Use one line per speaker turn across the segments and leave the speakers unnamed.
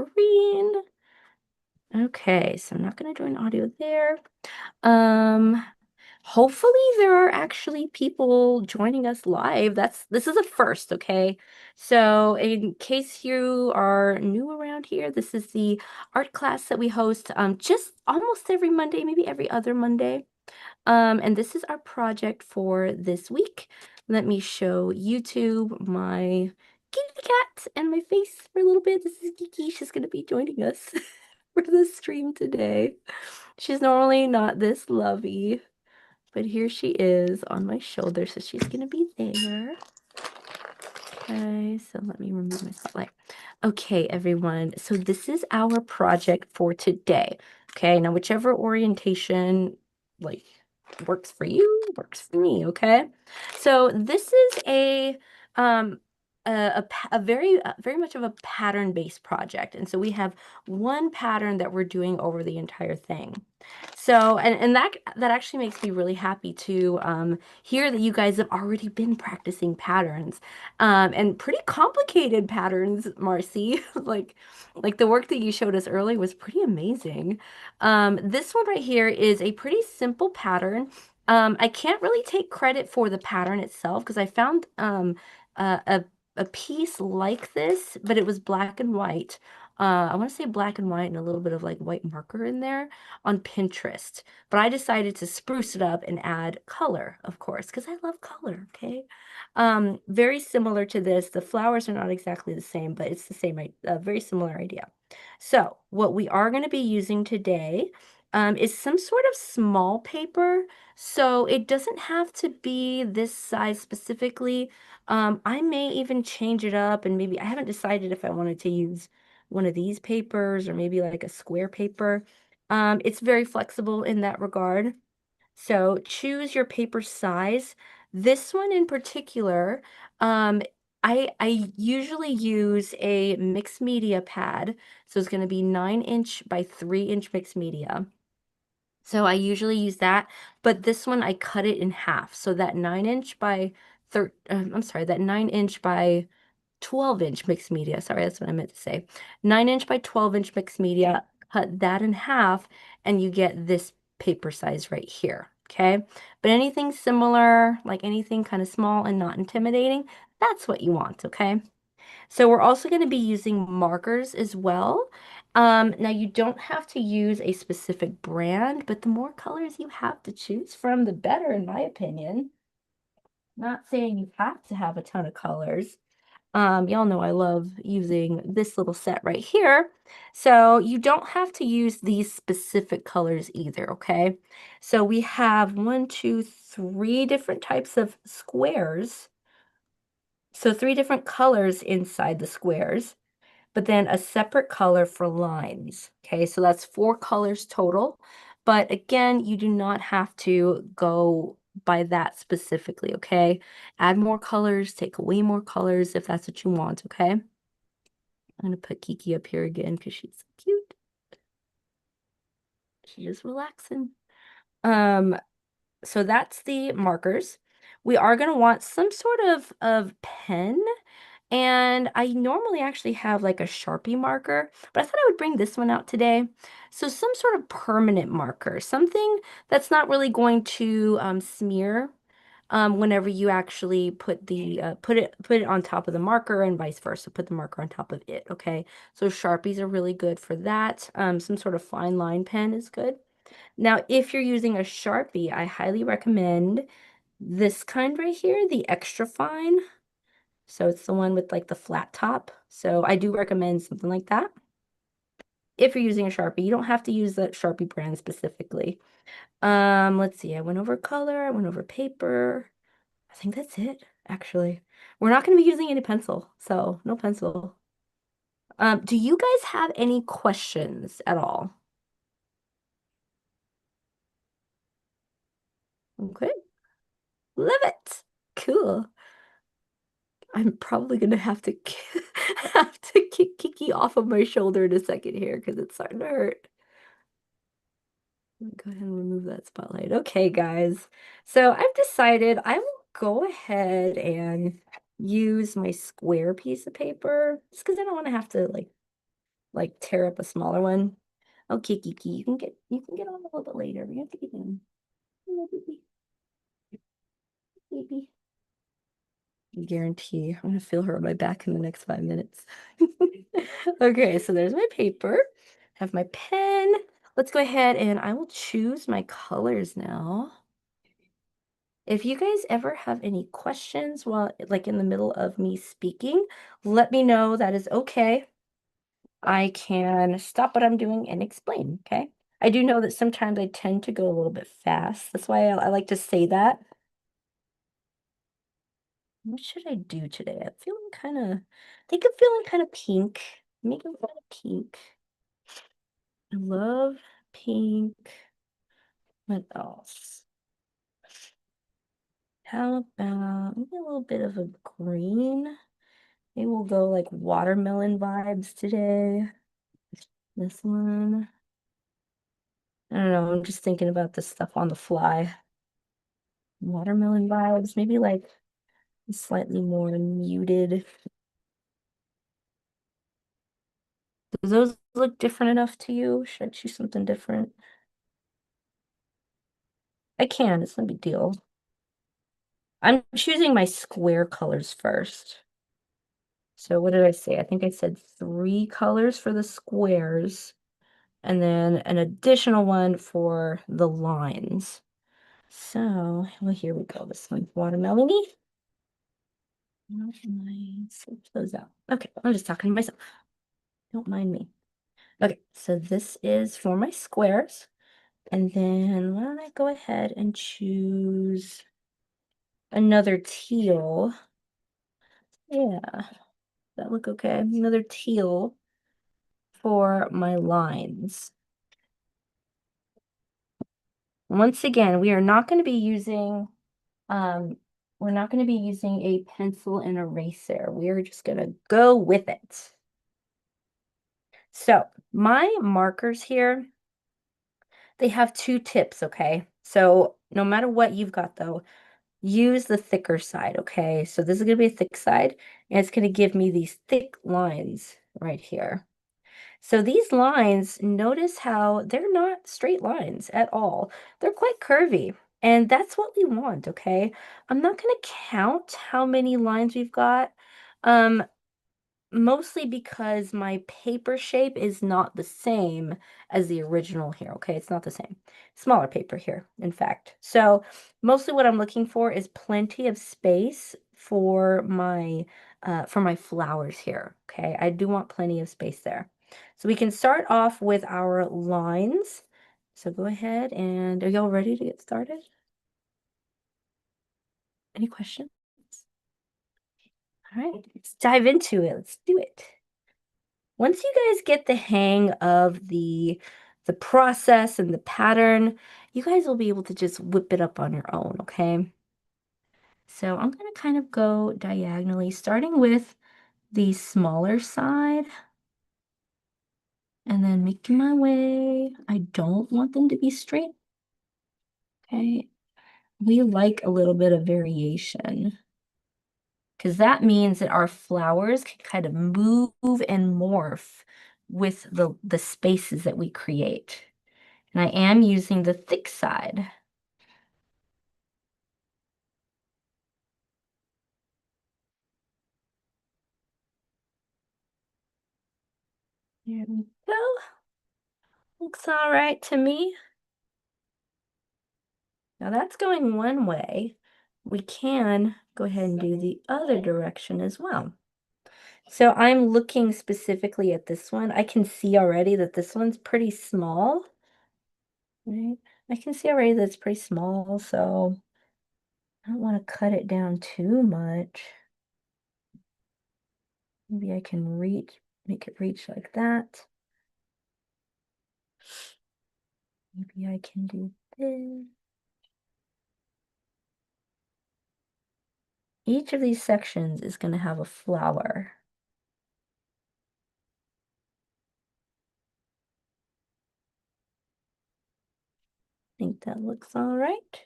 screen. Okay, so I'm not going to join audio there. Um, Hopefully there are actually people joining us live. This is a first, okay? So in case you are new around here, this is the art class that we host just almost every Monday, maybe every other Monday. And this is our project for this week. Let me show YouTube my kitty cat and my face for a little bit. This is Kiki. She's going to be joining us for the stream today. She's normally not this lovey, but here she is on my shoulder, so she's going to be there. Okay, so let me remove my spotlight. Okay, everyone. So this is our project for today. Okay, now whichever orientation like works for you, works for me, okay? So this is um a very much of a pattern-based project. And so we have one pattern that we're doing over the entire thing. So, and that actually makes me really happy to hear that you guys have already been practicing patterns, and pretty complicated patterns, Marcy. Like the work that you showed us earlier was pretty amazing. This one right here is a pretty simple pattern. I can't really take credit for the pattern itself because I found a, a a piece like this, but it was black and white. I want to say black and white and a little bit of like white marker in there on Pinterest. But I decided to spruce it up and add color, of course, because I love color, okay? Very similar to this. The flowers are not exactly the same, but it's the same, very similar idea. So what we are going to be using today is some sort of small paper. So it doesn't have to be this size specifically. I may even change it up, and maybe I haven't decided if I wanted to use one of these papers or maybe like a square paper. It's very flexible in that regard. So choose your paper size. This one in particular, um, I usually use a mixed media pad. So it's going to be 9-inch by 3-inch mixed media. So I usually use that, but this one I cut it in half. So that 9-inch by I'm sorry, that 9-inch by 12-inch mixed media. Sorry, that's what I meant to say. 9-inch by 12-inch mixed media, cut that in half, and you get this paper size right here. Okay. But anything similar, like anything kind of small and not intimidating, that's what you want. Okay. So we're also going to be using markers as well. Now you don't have to use a specific brand, but the more colors you have to choose from, the better, in my opinion. Not saying you have to have a ton of colors. Y'all know I love using this little set right here. So you don't have to use these specific colors either, okay? So we have 1, 2, 3 different types of squares. So 3 different colors inside the squares, but then a separate color for lines. Okay, so that's 4 colors total. But again, you do not have to go by that specifically, okay? Add more colors, take away more colors if that's what you want, okay? I'm gonna put Kiki up here again because she's so cute. She's just relaxing. Um, so that's the markers. We are gonna want some sort of pen. And I normally actually have like a Sharpie marker, but I thought I would bring this one out today. So some sort of permanent marker, something that's not really going to smear whenever you actually put the put it on top of the marker and vice versa. Put the marker on top of it. Okay. So Sharpies are really good for that. Some sort of fine line pen is good. Now, if you're using a Sharpie, I highly recommend this kind right here, the extra fine. So it's the one with like the flat top. So I do recommend something like that. If you're using a Sharpie, you don't have to use the Sharpie brand specifically. Let's see. I went over color, I went over paper. I think that's it, actually. We're not going to be using any pencil, so no pencil. Do you guys have any questions at all? Okay, love it. Cool. I'm probably gonna have to have to kick Kiki off of my shoulder in a second here because it's starting to hurt. Let me go ahead and remove that spotlight. Okay, guys. So I've decided I will go ahead and use my square piece of paper just because I don't want to have to like tear up a smaller one. Okay, Kiki, you can get on a little bit later. We have to get in. Oh, baby, baby. I guarantee I'm gonna feel her on my back in the next 5 minutes. Okay, so there's my paper. Have my pen. Let's go ahead and I will choose my colors now. If you guys ever have any questions while like in the middle of me speaking, let me know. That is okay. I can stop what I'm doing and explain, okay? I do know that sometimes I tend to go a little bit fast. That's why I like to say that. What should I do today? I'm feeling kind of, I think I'm feeling kind of pink. Make it kind of pink. I love pink. What else? How about maybe a little bit of a green? Maybe we'll go like watermelon vibes today. This one. I don't know. I'm just thinking about this stuff on the fly. Watermelon vibes, maybe like slightly more muted. Does those look different enough to you? Should I choose something different? I can, it's no big deal. I'm choosing my square colors first. So what did I say? I think I said 3 colors for the squares and then an additional one for the lines. So, well, here we go. This one's watermelon-y. Switch those out. Okay, I'm just talking to myself. Don't mind me. Okay, so this is for my squares. And then why don't I go ahead and choose another teal? Yeah, that look okay? Another teal for my lines. Once again, we are not going to be using um we're not going to be using a pencil and eraser. We are just going to go with it. So, my markers here, they have 2 tips, okay? So, no matter what you've got though, use the thicker side, okay? So this is going to be a thick side, and it's going to give me these thick lines right here. So these lines, notice how they're not straight lines at all. They're quite curvy, and that's what we want, okay? I'm not going to count how many lines we've got. Um, Mostly because my paper shape is not the same as the original here, okay? It's not the same. Smaller paper here, in fact. So mostly what I'm looking for is plenty of space for my flowers here, okay? I do want plenty of space there. So we can start off with our lines. So go ahead and are y'all ready to get started? Any questions? All right, let's dive into it. Let's do it. Once you guys get the hang of the process and the pattern, you guys will be able to just whip it up on your own, okay? So I'm going to kind of go diagonally, starting with the smaller side and then making my way. I don't want them to be straight, okay? We like a little bit of variation because that means that our flowers can kind of move and morph with the spaces that we create. And I am using the thick side. There we go. Looks all right to me. Now that's going one way. We can go ahead and do the other direction as well. So I'm looking specifically at this one. I can see already that this one's pretty small, right? I can see already that it's pretty small, so I don't want to cut it down too much. Maybe I can make it reach like that. Maybe I can do this. Each of these sections is going to have a flower. I think that looks all right.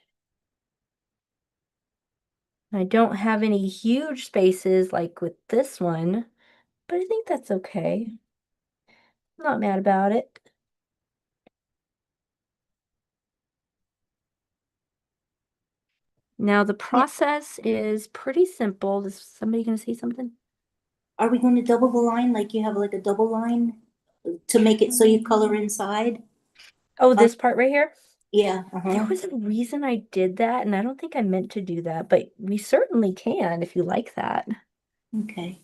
I don't have any huge spaces like with this one, but I think that's okay. Not mad about it. Now the
Yeah.
process is pretty simple. Is somebody going to say something?
Are we going to double the line like you have like a double line to make it so you color inside?
Oh,
Uh,
this part right here?
yeah,
There
uh-huh.
was a reason I did that, and I don't think I meant to do that, but we certainly can if you like that.
Okay.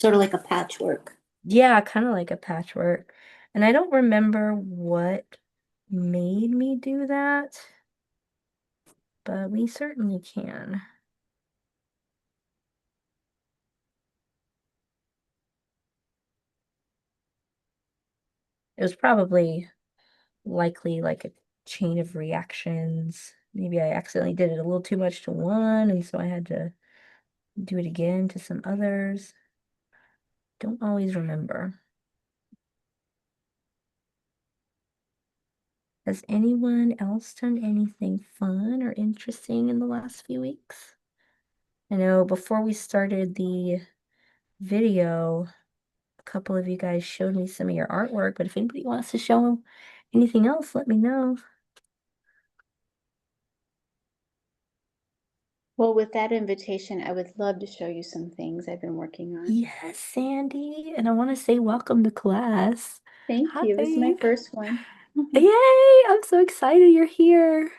Sort of like a patchwork.
Yeah, kind of like a patchwork. And I don't remember what made me do that, but we certainly can. It was probably likely like a chain of reactions. Maybe I accidentally did it a little too much to one, and so I had to do it again to some others. Don't always remember. Has anyone else done anything fun or interesting in the last few weeks? I know before we started the video, a couple of you guys showed me some of your artwork, but if anybody wants to show anything else, let me know.
Well, with that invitation, I would love to show you some things I've been working on.
Yes, Sandy, and I want to say welcome to class.
Thank you. This is my
Hi.
first one.
Yay! I'm so excited you're here.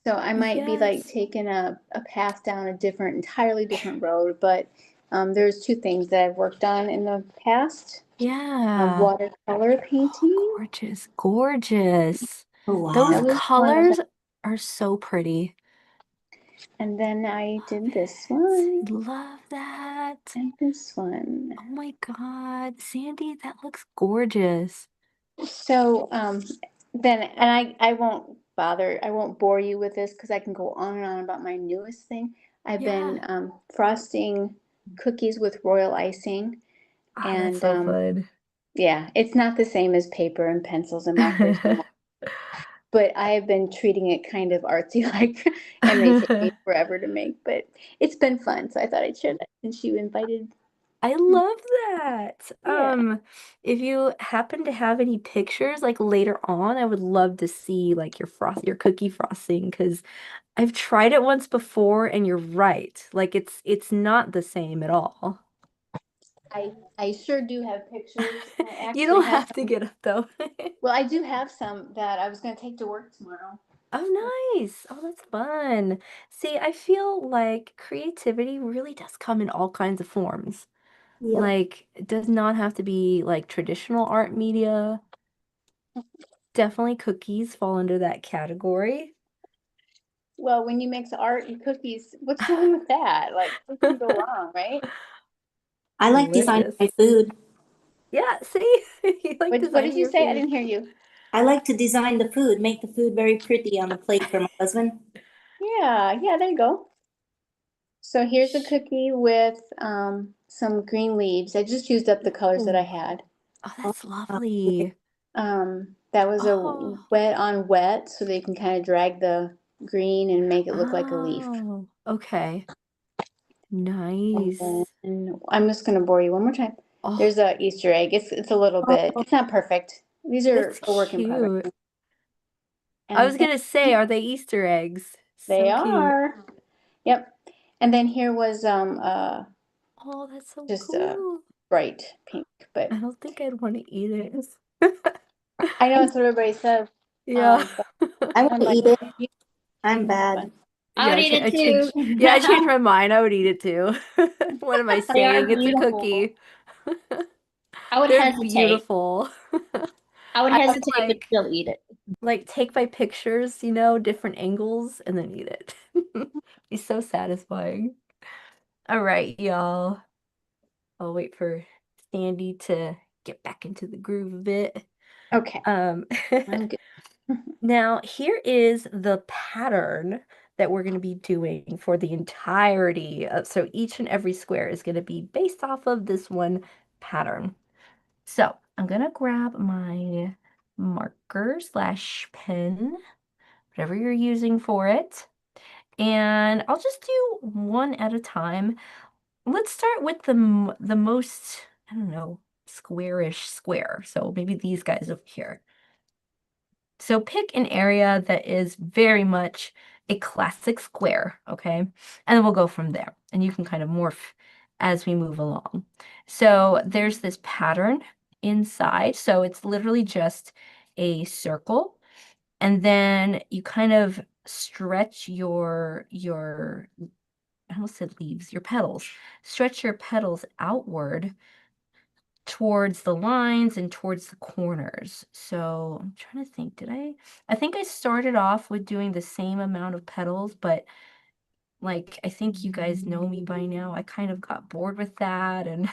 So I might be like
Yes.
taking a path down a different, entirely different road, but there's two things that I've worked on in the past.
Yeah.
Watercolor
Oh,
painting.
gorgeous, gorgeous.
Oh,
Those
That
wow.
was one of them.
colors are so pretty.
And then I
Love
did this
it.
one
Love that.
and this one.
Oh my God. Sandy, that looks gorgeous.
So then, and I won't bother, I won't bore you with this because I can go on and on about my newest thing. I've
Yeah.
been frosting cookies with royal icing,
Ah, that's
and
so fun.
yeah, it's not the same as paper and pencils and markers and but I have been treating it kind of artsy like, and they take me forever to make, but it's been fun, so I thought I'd share that since you invited.
I love that.
Yeah.
If you happen to have any pictures like later on, I would love to see like your cookie frosting because I've tried it once before and you're right. Like it's not the same at all.
I sure do have pictures. I
You
actually
don't
have
have to
some.
get up though.
Well, I do have some that I was going to take to work tomorrow.
Oh, nice. Oh, that's fun. See, I feel like creativity really does come in all kinds of forms.
Yep.
Like, it does not have to be like traditional art media. Definitely cookies fall under that category.
Well, when you mix art and cookies, what's wrong with that? Like, what can go wrong, right?
I like designing
Delicious.
my food.
Yeah, see? You like
What did
designing
you
your
say? I
food.
didn't hear you.
I like to design the food, make the food very pretty on the plate for my husband.
Yeah, yeah, there you go. So here's a cookie with some green leaves. I just used up the colors that I
Oh,
had.
oh,
Oh,
that's
yeah.
lovely.
That was a
Oh,
wet on wet, so they can kind of drag the green and make it look like a leaf.
oh, okay.
And
Nice.
then I'm just gonna bore you one more time.
Oh,
There's a Easter egg. It's a little bit.
Oh,
It's not perfect. These are
that's
a work in progress.
cute. I
And
was
then
gonna say, are they Easter eggs?
they
So cute.
are. Yep. And then here was
Oh, that's so
just a
cool.
bright pink,
I
but
don't think I'd want to eat it.
I know it's what everybody says.
Yeah.
But
I want
I'm
to
like,
eat it.
you
I'm
have
bad.
fun. I would eat it
Yeah, I changed
too.
my mind. I would eat it too. What am I
They are
saying? It's a
beautiful.
cookie.
I would
They're
hesitate.
beautiful.
I would
I would
hesitate, but still eat it.
take my pictures, different angles and then eat it. Be so satisfying. All right, y'all. I'll wait for Sandy to get back into the groove a bit.
Okay,
Um,
I'm good.
now here is the pattern that we're going to be doing for the entirety of, so each and every square is going to be based off of this one pattern. So I'm going to grab my marker slash pen, whatever you're using for it, and I'll just do one at a time. Let's start with the most, I don't know, squarish square. So maybe these guys over here. So pick an area that is very much a classic square, okay? And then we'll go from there. And you can kind of morph as we move along. So there's this pattern inside. So it's literally just a circle. And then you kind of stretch I almost said leaves, your petals. Stretch your petals outward towards the lines and towards the corners. So I'm trying to think, I think I started off with doing the same amount of petals, but like I think you guys know me by now. I kind of got bored with that and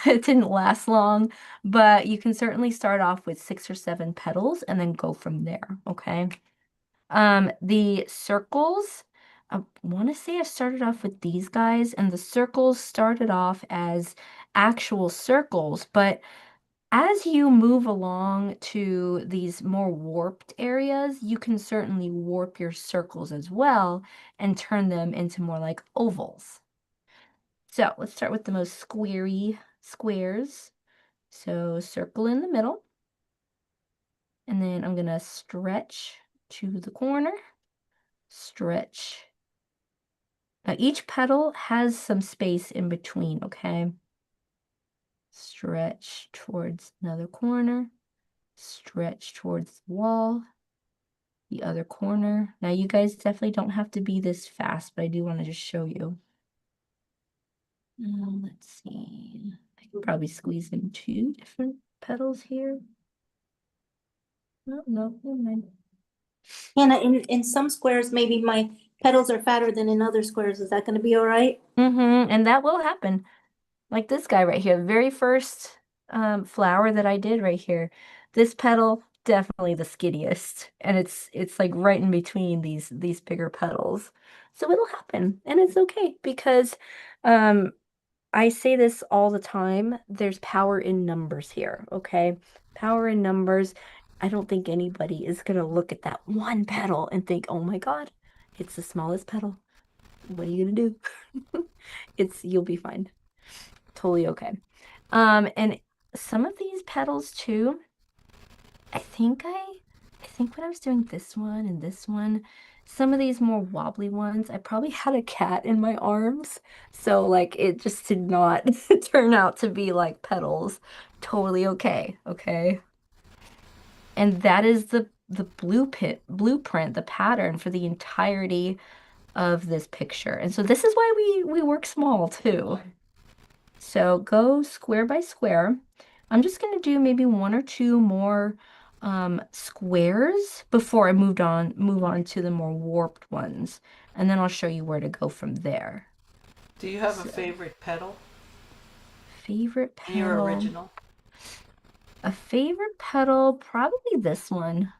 it didn't last long, but you can certainly start off with 6 or 7 petals and then go from there, okay? The circles, I want to say I started off with these guys, and the circles started off as actual circles, but as you move along to these more warped areas, you can certainly warp your circles as well and turn them into more like ovals. So let's start with the most squarey squares. So circle in the middle, and then I'm gonna stretch to the corner, stretch. Now each petal has some space in between, okay? Stretch towards another corner, stretch towards the wall, the other corner. Now you guys definitely don't have to be this fast, but I do want to just show you. Let's see. I can probably squeeze in 2 different petals here. No, no, never mind.
Hannah, in some squares, maybe my petals are fatter than in other squares. Is that gonna be all right?
And that will happen. Like this guy right here, the very first flower that I did right here. This petal, definitely the skinniest. And it's like right in between these bigger petals. So it'll happen, and it's okay because I say this all the time. There's power in numbers here, okay? Power in numbers. I don't think anybody is gonna look at that one petal and think, "Oh my God, it's the smallest petal. What are you gonna do?" You'll be fine. Totally okay. And some of these petals too, I think when I was doing this one and this one, some of these more wobbly ones, I probably had a cat in my arms. So like it just did not turn out to be like petals. Totally okay, okay? And that is the blueprint, the pattern for the entirety of this picture. And so this is why we work small too. So go square by square. I'm just going to do maybe 1 or 2 more squares before I move on to the more warped ones. And then I'll show you where to go from there.
Do you have a
So,
favorite petal?
favorite
Your
petal.
original?
A favorite petal, probably this one.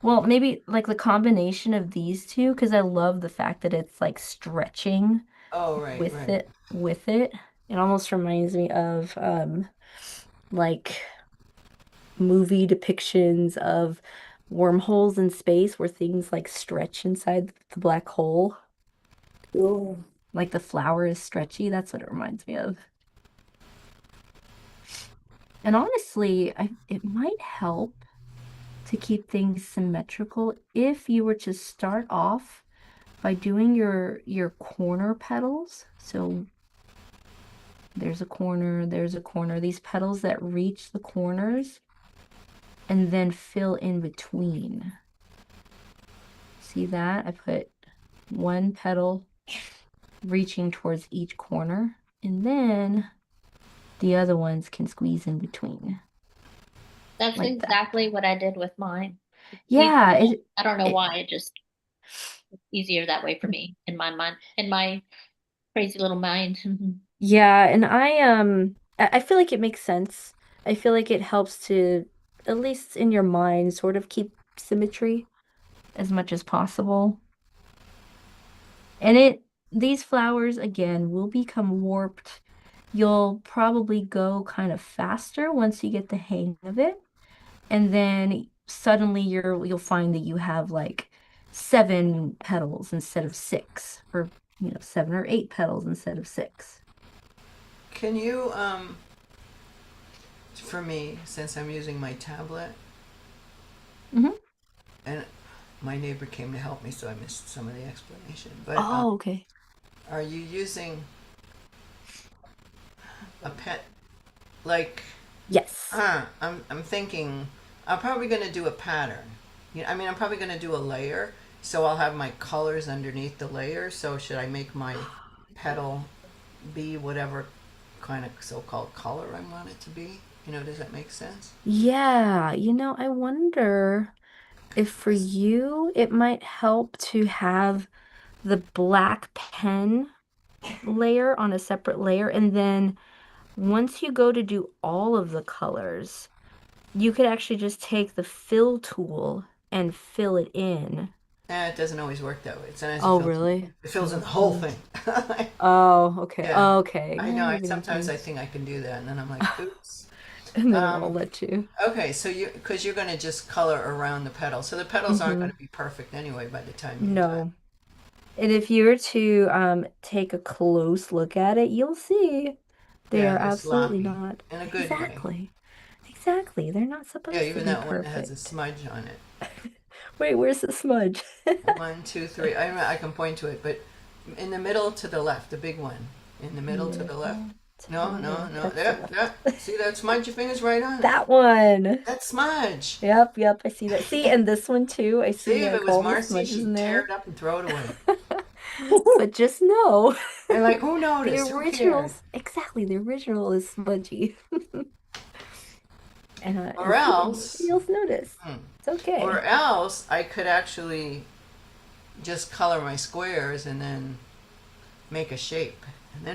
Well, maybe like the combination of these two, because I love the fact that it's like stretching
Oh, right,
with
right.
it. It almost reminds me of like movie depictions of wormholes in space where things like stretch inside the black hole.
Oh.
Like the flower is stretchy. That's what it reminds me of. And honestly, it might help to keep things symmetrical if you were to start off by doing your corner petals. So there's a corner, there's a corner. These petals that reach the corners and then fill in between. See that? I put 1 petal reaching towards each corner, and then the other ones can squeeze in between.
That's
Like that.
exactly what I did with mine.
Yeah,
I don't know
it-
why, it just easier that way for me in my mind, in my crazy little mind.
yeah, and I feel like it makes sense. I feel like it helps to, at least in your mind, sort of keep symmetry as much as possible. And these flowers again will become warped. You'll probably go kind of faster once you get the hang of it. And then suddenly you'll find that you have like 7 petals instead of 6, or 7 or 8 petals instead of 6.
Can you for me, since I'm using my tablet,
Mhm.
and my neighbor came to help me, so I missed some of the explanation. But
Oh, okay.
are you using a pet like?
Yes.
I'm thinking I'm probably gonna do a pattern. I mean, I'm probably gonna do a layer, so I'll have my colors underneath the layer. So should I make my petal be whatever kind of so-called color I want it to be? Does that make sense?
Yeah, I wonder if for you it might help to have the black pen layer on a separate layer, and then once you go to do all of the colors, you could actually just take the fill tool and fill it in.
It doesn't always work that way. Sometimes
Oh, really?
it fills in the whole thing.
Oh, okay.
Yeah,
Okay.
I
Yeah,
know.
maybe not
Sometimes I
yours.
think I can do that, and then I'm like, oops.
And then it won't
Um,
let you.
okay, so because you're going to just color around the petals, so the petals aren't going
Hmm.
to be perfect anyway by the time you're done.
No. And if you were to take a close look at it, you'll see they
Yeah,
are
they're
absolutely
sloppy
not.
in a good way.
Exactly. Exactly. They're not
Yeah,
supposed to
even
be
that one that has a
perfect.
smudge on it.
Wait, where's the smudge?
One, two, three. I can point to it, but in the middle to the left, the big one. In the middle to the left.
Middle to the
No, no,
left.
no.
That's the
There, there.
left.
See that smudge? Your finger's right on it.
That one.
That smudge.
Yep, yep, I see that. See, and this one too. I
See,
see
if it
like
was
all the
Marcy,
smudges in
she'd tear
there.
it up and throw it away.
But just know,
And like, who
the
noticed? Who cared?
originals, exactly, the original is smudgy.
Or
And
else,
nobody else noticed.
hmm,
It's okay.
or else I could actually just color my squares and then make a shape, and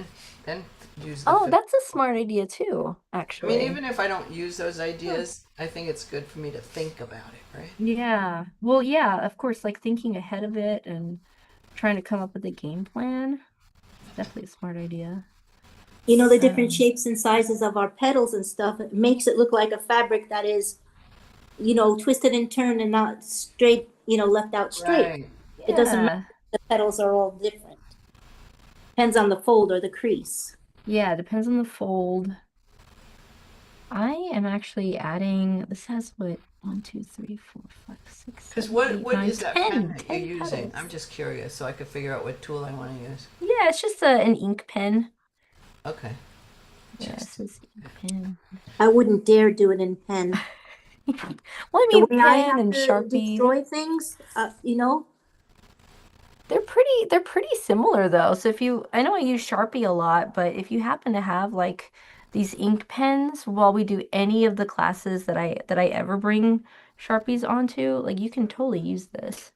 then use the.
Oh, that's a smart idea too,
I mean,
actually.
even if I don't use those
Huh.
ideas, I think it's good for me to think about it, right?
Yeah. Well, yeah, of course, like thinking ahead of it and trying to come up with a game plan. It's definitely a smart idea.
The different
Um,
shapes and sizes of our petals and stuff, it makes it look like a fabric that is, twisted and turned and not straight, left out straight.
Right.
It doesn't matter
yeah.
if the petals are all different. Depends on the fold or the crease.
Yeah, depends on the fold. I am actually adding, this has what, 1, 2, 3, 4, 5, 6,
Because
7,
what
8,
what
9,
is that pen
10,
that
10
you're using?
petals.
I'm just curious, so I could figure out what tool I want to use.
Yeah, it's just an ink pen.
Okay.
Yeah, it
Just
says ink pen.
I wouldn't dare do it in pen.
Well, I
The
mean,
way I
pen
have
and
to
Sharpie,
destroy things,
they're pretty similar though. So I know I use Sharpie a lot, but if you happen to have like these ink pens while we do any of the classes that I ever bring Sharpies onto, like you can totally use this.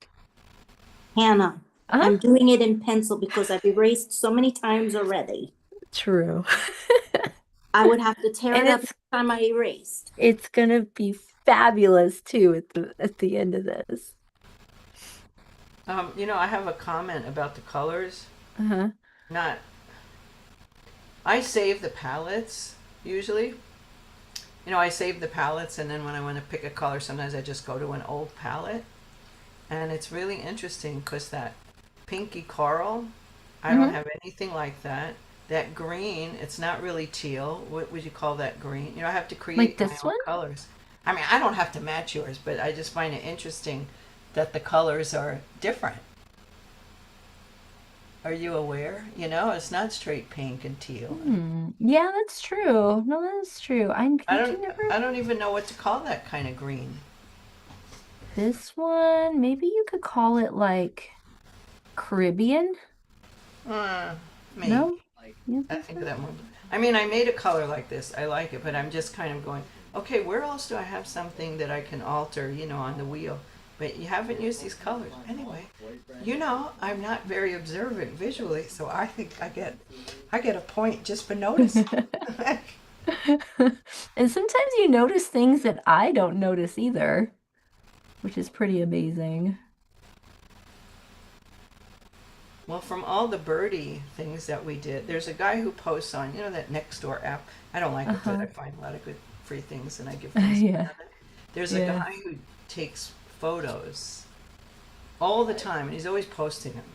Hannah,
Uh-huh.
I'm doing it in pencil because I've erased so many times already.
True.
I would have to tear
And
it up each time I erased.
it's gonna be fabulous too at the end of this.
I have a comment about the colors.
Uh-huh.
Not. I save the palettes usually. I save the palettes, and then when I want to pick a color, sometimes I just go to an old palette. And it's really interesting because that pinky coral, I don't
Mhm.
have anything like that. That green, it's not really teal. What would you call that green? I have to
Like
create my
this
own
one?
colors. I mean, I don't have to match yours, but I just find it interesting that the colors are different. Are you aware? It's not straight pink and teal.
Yeah, that's true. No, that's true. I'm
I
thinking
don't
of
I don't even know what to call that kind of green.
this one. Maybe you could call it like Caribbean?
Maybe.
No? You
I
think
think
so?
that one. I mean, I made a color like this. I like it, but I'm just kind of going, okay, where else do I have something that I can alter, on the wheel? But you haven't used these colors. Anyway, I'm not very observant visually, so I think I get a point just for noticing.
And sometimes you notice things that I don't notice either, which is pretty amazing.
Well, from all the birdie things that we did, there's a guy who posts on, that Nextdoor app. I don't like it, but
Uh-huh.
I find a lot of good free things and I give things to
Yeah.
another. There's a
Yeah.
guy who takes photos all the time and he's always posting them.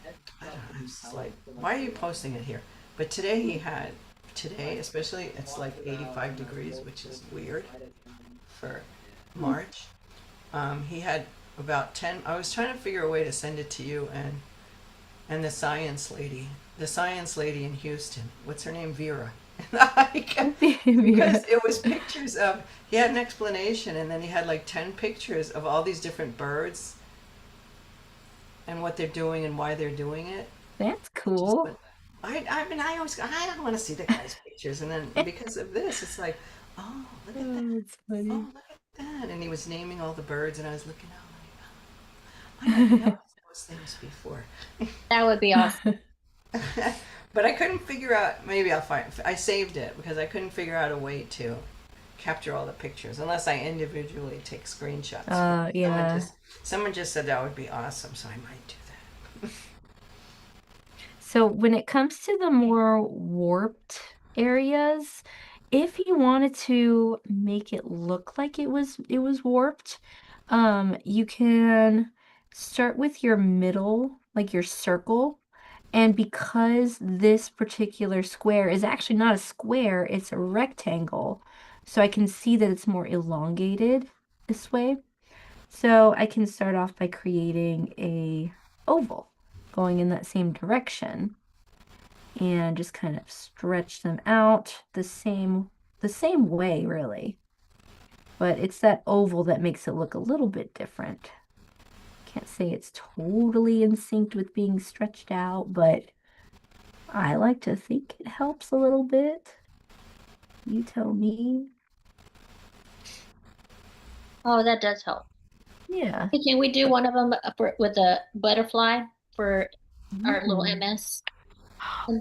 And I don't know, it's like, why are you posting it here? But today he had today, especially, it's like 85 degrees, which is weird for March. He had about 10. I was trying to figure a way to send it to you and the science lady in Houston. What's her name? Vera. Because it was pictures of, he had an explanation, and then he had like 10 pictures of all these different birds and what they're doing and why they're doing it.
That's
Just,
cool.
but I mean, I don't want to see the guy's pictures, and then because of this, it's like, oh, look at that,
Oh, it's funny.
oh, look at that, and he was naming all the birds, and I was looking out like, oh, I never noticed those things before.
That would be awesome.
But I couldn't figure out. Maybe I'll find. I saved it because I couldn't figure out a way to capture all the pictures unless I individually take screenshots. But
Yeah.
someone just said that would be awesome, so I might do that.
So when it comes to the more warped areas, if you wanted to make it look like it was warped, you can start with your middle, like your circle. And because this particular square is actually not a square, it's a rectangle. So I can see that it's more elongated this way. So I can start off by creating a oval going in that same direction and just kind of stretch them out the same way really. But it's that oval that makes it look a little bit different. Can't say it's totally in sync with being stretched out, but I like to think it helps a little bit. You tell me.
Oh, that does help.
Yeah.
Hey, can we do one of them with a butterfly for our little
Ooh.
MS?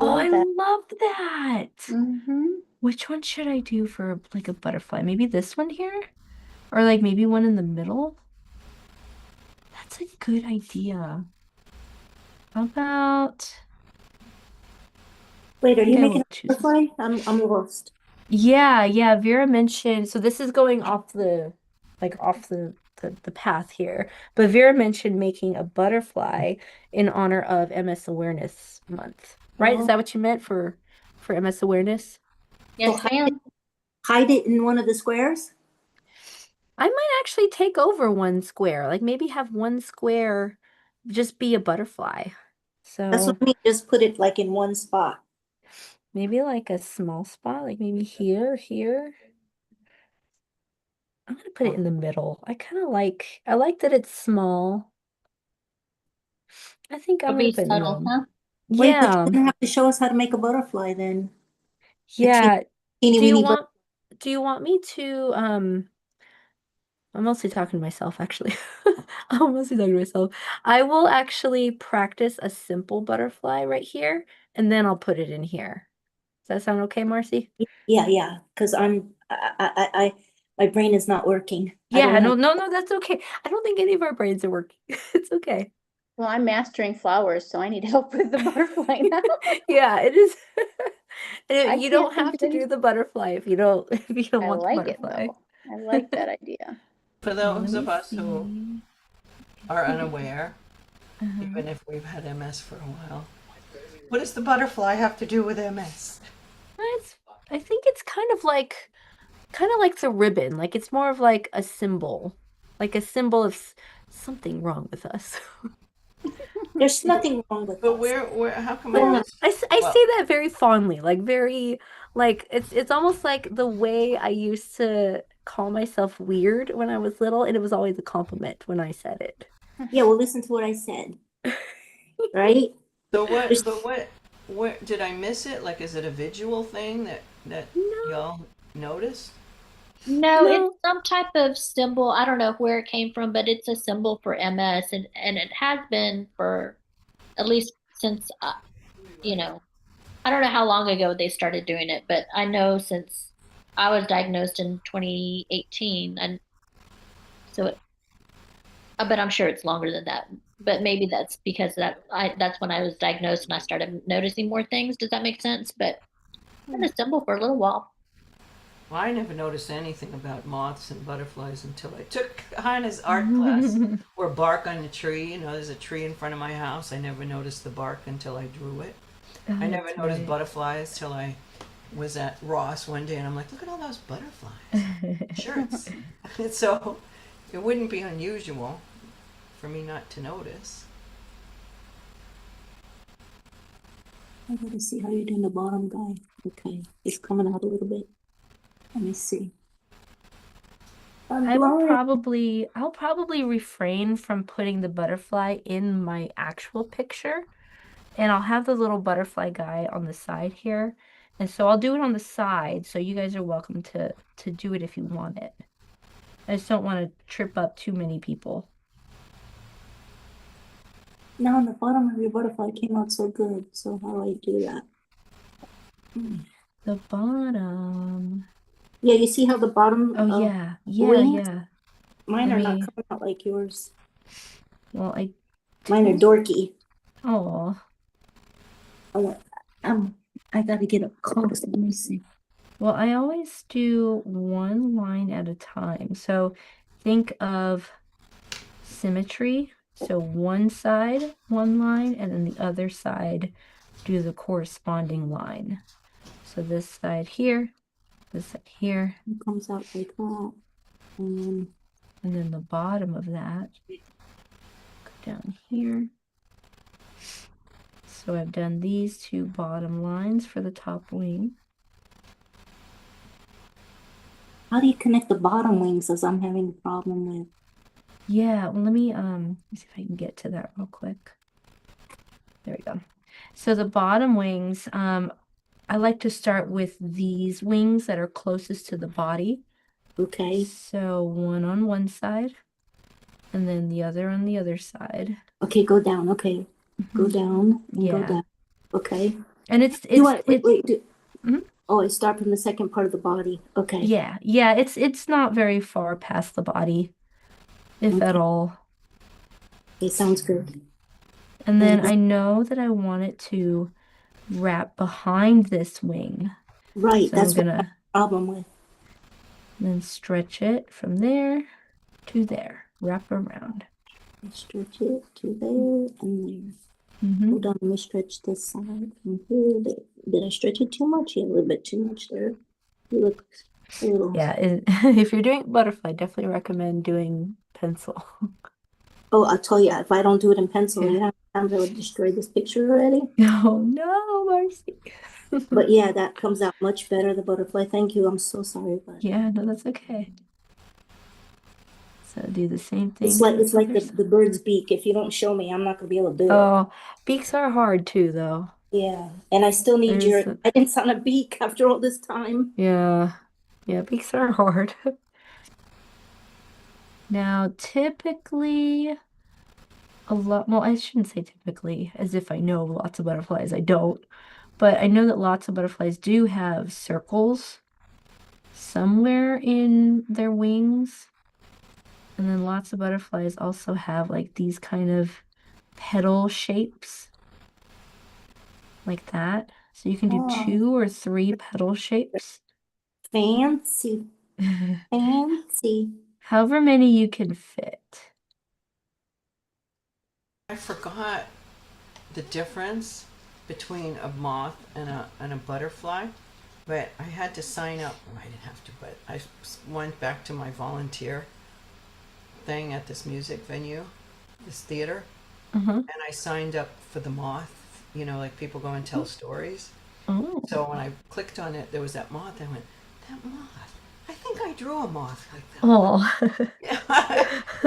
Oh, I
that.
love that.
Mm-hmm.
Which one should I do for like a butterfly? Maybe this one here? Or like maybe one in the middle? That's a good idea. How about
Wait,
I
are you
think I
making
will
a
choose this.
butterfly? I'm lost.
Yeah, Vera mentioned, so this is going off the path here. But Vera mentioned making a butterfly in honor of MS Awareness Month. Right? Is
Oh,
that what you meant for MS Awareness?
Yes,
so
ma'am.
hide it in one of the squares?
I might actually take over one square, like maybe have one square just be a butterfly.
That's what
So
I mean. Just put it like in one spot.
maybe like a small spot, like maybe here, here. I'm gonna put it in the middle. I like that it's small. I think I'm
It'll
gonna
be
put it in the
subtle,
middle.
huh?
Wait, but
Yeah,
you're gonna have to show us how to make a butterfly then. A
yeah.
teeny
Do you
weeny
want do you want me to I'm mostly talking to myself actually. I'm mostly talking to myself. I will actually practice a simple butterfly right here, and then I'll put it in here. Does that sound okay, Marcy?
Yeah, because my brain is not working. I don't
Yeah,
know.
no, that's okay. I don't think any of our brains are working. It's okay.
Well, I'm mastering flowers, so I need help with the butterfly now.
Yeah, it is.
I
You
can't
don't
think
have
of
to do
any.
the butterfly if you don't
I
want the
like it
butterfly.
though. I like that idea.
For
Let
those
me
of us who
see.
are unaware,
Uh-huh.
even if we've had MS for a while, what does the butterfly have to do with MS?
It's, I think it's kind of like the ribbon. Like it's more of like a symbol of something wrong with us.
There's nothing wrong with
But
us.
how come I
Well,
miss?
I
Well,
say that very fondly, like very like it's almost like the way I used to call myself weird when I was little, and it was always a compliment when I said it.
Yeah, well, listen to what I said, right?
so what?
There's,
But what did I miss it? Like, is it a visual thing that
No,
y'all noticed?
No, it's
no.
some type of symbol. I don't know where it came from, but it's a symbol for MS, and it has been for at least since you know, I don't know how long ago they started doing it, but I know since I was diagnosed in 2018, and so but I'm sure it's longer than that. But maybe that's because that's when I was diagnosed and I started noticing more things. Does that make sense? But it's been a symbol for a little while.
Well, I never noticed anything about moths and butterflies until I took Hannah's art class, or bark on the tree. You know, there's a tree in front of my house. I never noticed the bark until I drew it. I
Oh,
never
that's
noticed
right.
butterflies till I was at Ross one day, and I'm like, look at all those butterflies shirts. And so it wouldn't be unusual for me not to notice.
I gotta see how you're doing the bottom guy. Okay, it's coming out a little bit. Let me see. I'm blind.
I'll probably refrain from putting the butterfly in my actual picture, and I'll have the little butterfly guy on the side here. And so I'll do it on the side, so you guys are welcome to do it if you want it. I just don't want to trip up too many people.
Now the bottom of your butterfly came out so good. So how do I do that?
The bottom.
Yeah, you see how the bottom
Oh
of
yeah, yeah,
wings?
yeah.
Mine
Let
are not
me,
coming out like yours.
well,
Mine are dorky.
oh,
I gotta get up close. Let me see.
well, I always do one line at a time. So think of symmetry. So one side, one line, and then the other side, do the corresponding line. So this side here, this side here,
It comes out like that. And
and then the bottom of that, go down here. So I've done these two bottom lines for the top wing.
how do you connect the bottom wings as I'm having a problem with?
Yeah, well, let me see if I can get to that real quick. There we go. So the bottom wings, I like to start with these wings that are closest to the body.
Okay.
So one on one side, and then the other on the other side.
Okay, go down. Okay. Go
Mhm.
down and go
Yeah.
down. Okay.
And Mhm.
Oh, I start from the second part of the body. Okay.
Yeah, it's not very far past the body, if at
Okay.
all.
Okay, sounds good.
And then
And
I know that I want it to wrap behind this wing.
right,
So I'm
that's what I have
gonna
a problem with.
then stretch it from there to there, wrap around.
I stretch it to there and there.
Mm-hmm.
Hold on, let me stretch this side from here. Did I stretch it too much? Yeah, a little bit too much there. You look a little.
Yeah, if you're doing butterfly, definitely recommend doing pencil.
Oh, I'll tell you, if I don't do it in pencil,
Yeah.
you know how many times I would destroy this picture already?
Oh no, Marcy.
But yeah, that comes out much better, the butterfly. Thank you. I'm so sorry, but
Yeah, no, that's okay. So do the same thing
it's
to
like
the
it's like
other
the,
side.
the bird's beak. If you don't show me, I'm not gonna be able to do it.
Oh, beaks are hard too, though.
Yeah, and I still need
There's
your guidance on a beak after all this time.
yeah, beaks are hard. Now, typically, well, I shouldn't say typically, as if I know lots of butterflies. I don't. But I know that lots of butterflies do have circles somewhere in their wings. And then lots of butterflies also have like these kind of petal shapes like that. So you can do
Oh,
2 or 3 petal shapes.
fancy, fancy.
However many you can fit.
I forgot the difference between a moth and a butterfly, but I had to sign up. Well, I didn't have to, but I went back to my volunteer thing at this music venue, this theater,
Uh-huh.
and I signed up for the moth. You know, like people go and tell stories.
Oh.
So when I clicked on it, there was that moth. I went, that moth. I think I drew a moth like that.
Oh.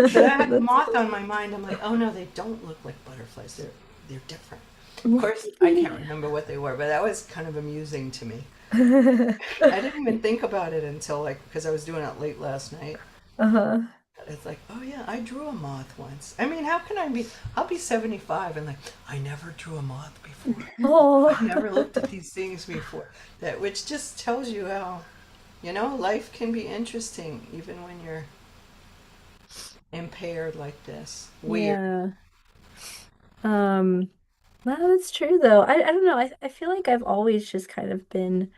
So I had the
That's
moth on my mind. I'm like, oh no, they don't look like butterflies. They're different. Of
Right.
course, I can't remember what they were, but that was kind of amusing to me. I didn't even think about it until like because I was doing it late last night.
Uh-huh.
It's like, oh yeah, I drew a moth once. I mean, how can I be? I'll be 75 and like I never drew a moth before.
Oh.
I've never looked at these things before. That which just tells you how, life can be interesting even when you're impaired like this. Weird.
Yeah. No, that's true though. I don't know. I feel like I've always just kind of been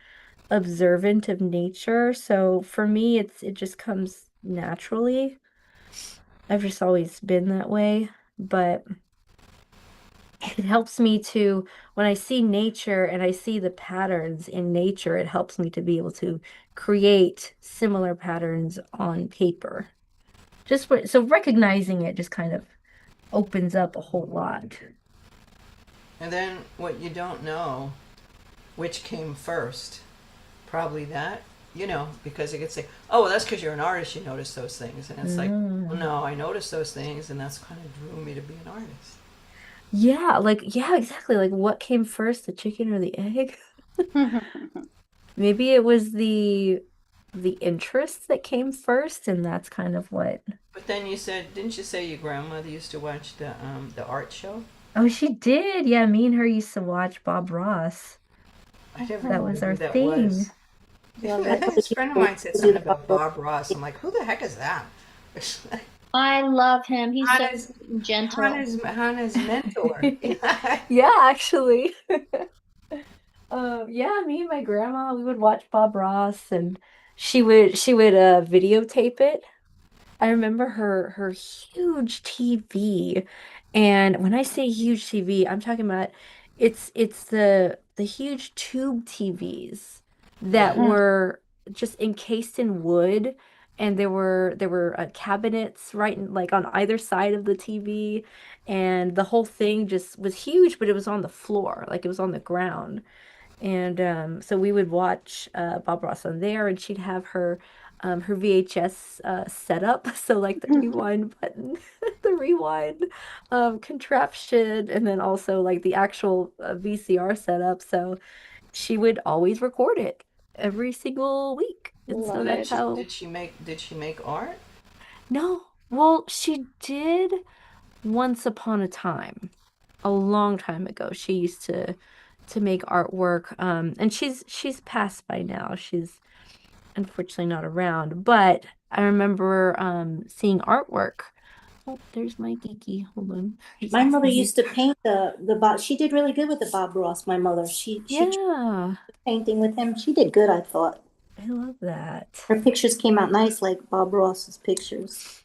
observant of nature. So for me it just comes naturally. I've just always been that way. But it helps me to, when I see nature and I see the patterns in nature, it helps me to be able to create similar patterns on paper. So recognizing it just kind of opens up a whole lot.
And then what you don't know, which came first, probably that, because it could say, oh, well, that's because you're an artist, you notice those things. And it's like, well,
Mm.
no, I noticed those things, and that's kind of drew me to be an artist.
Yeah, yeah, exactly. Like what came first, the chicken or the egg? Maybe it was the interest that came first, and that's kind of what.
But then didn't you say your grandmother used to watch the art show?
Oh, she did. Yeah, me and her used to watch Bob Ross.
I never
That
knew
was our
who that was.
thing.
Love
My
it.
mother
This
used
friend of
to
mine said
do
something
the
about Bob Ross. I'm like, who the heck is that?
I love him. He's so
Hannah's,
sweet and gentle.
Hannah's mentor.
Yeah, actually. Yeah, me and my grandma, we would watch Bob Ross and she would videotape it. I remember her huge TV. And when I say huge TV, I'm talking about it's the huge tube TVs that
Yeah.
Mm,
were just encased in wood, and there were cabinets right like on either side of the TV, and the whole thing just was huge, but it was on the floor, like it was on the ground. And so we would watch Bob Ross on there, and she'd have her VHS set up, so like the rewind button, the rewind contraption, and then also like the actual VCR setup. So she would always record it every single week, and so
love
Did
that's
it.
she
how.
did she make did she make art?
No, well, she did once upon a time, a long time ago. She used to make artwork, and she's passed by now. She's unfortunately not around, but I remember seeing artwork. Oh, there's my geeky. Hold on. He's
My mother
asking me.
used to paint the Bob. She did really good with the Bob Ross. My mother, she tried
Yeah,
painting with him. She did good, I thought.
I love that.
Her pictures came out nice, like Bob Ross's pictures.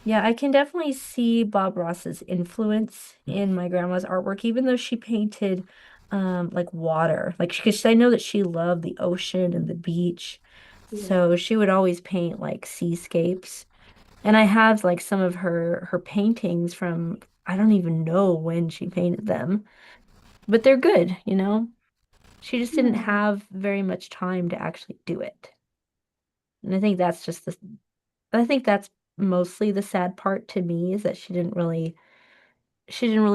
Yeah, I can definitely see Bob Ross's influence in my grandma's artwork, even though she painted like water. Like because I know that she loved the ocean and the beach.
Yeah.
So she would always paint like seascapes. And I have like some of her paintings from I don't even know when she painted them, but they're good. She just didn't
Hmm.
have very much time to actually do it. And I think that's mostly the sad part to me is that she didn't really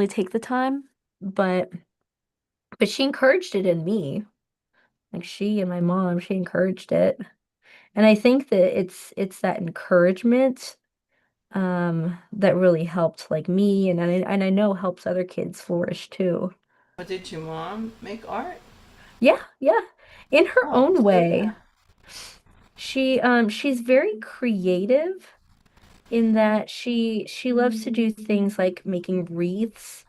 take the time, but she encouraged it in me. Like she and my mom, she encouraged it. And I think that it's that encouragement that really helped like me, and I know helps other kids flourish too.
But did your mom make art?
Yeah, yeah. In her
Oh,
own
say
way.
that.
She's very creative in that she loves to do things like making wreaths.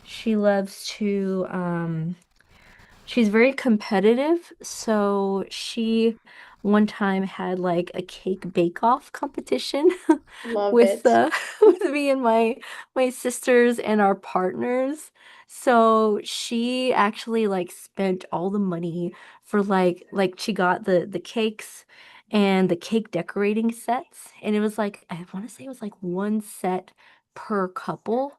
She loves to she's very competitive, so she one time had like a cake bake-off competition
Love
with
it.
with me and my sisters and our partners. So she actually like spent all the money for like she got the cakes and the cake decorating sets, and it was like I want to say it was like one set per couple,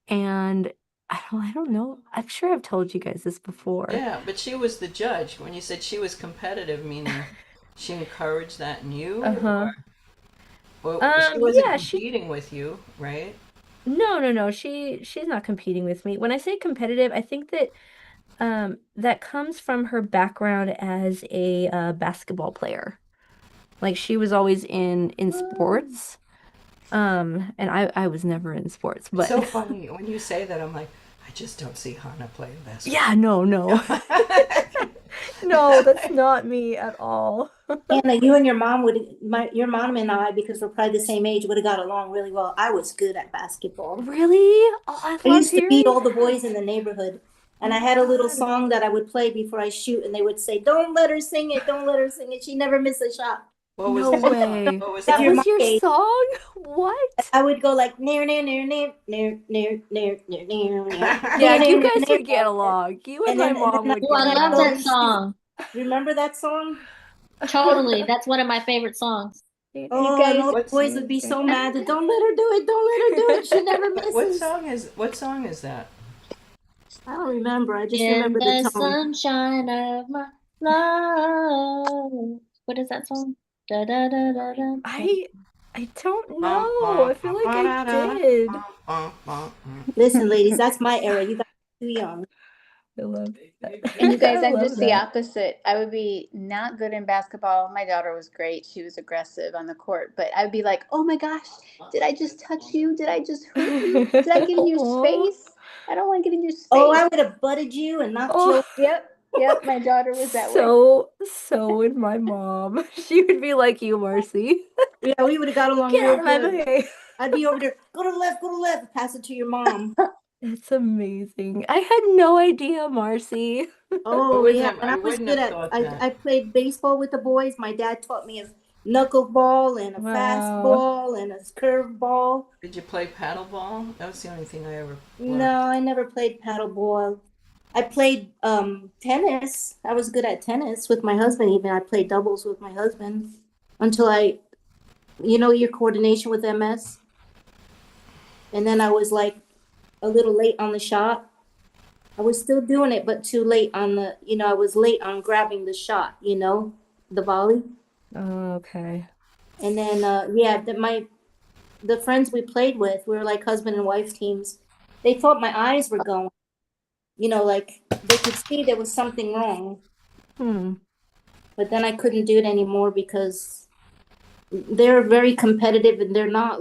and I don't know. I'm sure I've told you guys this before.
Yeah, but she was the judge. When you said she was competitive, meaning she encouraged that in you,
Uh-huh.
or she wasn't
Yeah, she
competing with you, right?
no, no, no. She's not competing with me. When I say competitive, I think that that comes from her background as a basketball player. Like she was always in
Oh.
sports. And I was never in sports,
It's
but
so funny when you say that. I'm like, I just don't see Hannah playing basketball.
yeah, no, no. No, that's not me at all.
Anna, you and your mom your mom and I, because we're probably the same age, would have got along really well. I was good at basketball.
Really? Oh, I
I
love
used to beat
hearing
all the
that.
boys in the neighborhood.
Oh
And I
my
had a little
God.
song that I would play before I shoot, and they would say, "Don't let her sing it, don't let her sing it. She never missed a shot."
What was
No
that?
way.
What was
That
If you're
that?
was
my
your
age,
song? What?
I would go like near near near near near near near near near near
Yeah, you
near
guys
near
would get along. You and
and
my
then
mom
I
would
Oh,
get
I
would
love
go
that
along.
and shoot.
song.
Remember that song?
Totally. That's one of my favorite songs.
You
Oh, and
guys,
all the
What's
boys would be so mad that don't let her do it, don't let her do it. She never misses.
what song is that?
I don't remember. I just
In
remember the
the
tone.
sunshine of my love. What is that song? Da da da da da.
I don't know. I feel like I did.
Listen, ladies, that's my era. You guys are too young.
I love that.
And you guys,
I
I'm
love
just the
that.
opposite. I would be not good in basketball. My daughter was great. She was aggressive on the court, but I'd be like, oh my gosh, did I just touch you? Did I just hurt you? Did I get in your
Aw.
space? I don't want to get in your space.
Oh, I would have butted you and knocked you
Oh,
over.
Yep, my daughter was that way.
so would my mom. She would be like you, Marcy.
Yeah, we would have got along
Get out
real
of my
good.
way.
I'd be over there, go to the left, pass it to your mom.
That's amazing. I had no idea, Marcy.
Oh yeah, and
I
I was
wouldn't
good
have
at.
thought
I
that.
played baseball with the boys. My dad taught me a knuckleball and a
Wow.
fastball and a curveball.
Did you play paddleball? That was the only thing I ever
No,
learned.
I never played paddleball. I played tennis. I was good at tennis with my husband. Even I played doubles with my husband until your coordination with MS, and then I was like a little late on the shot. I was still doing it, but too late on I was late on grabbing the shot, the volley.
Okay.
And then, the friends we played with, we were like husband and wife teams. They thought my eyes were going, like they could see there was something wrong.
Hmm.
But then I couldn't do it anymore because they're very competitive and they're not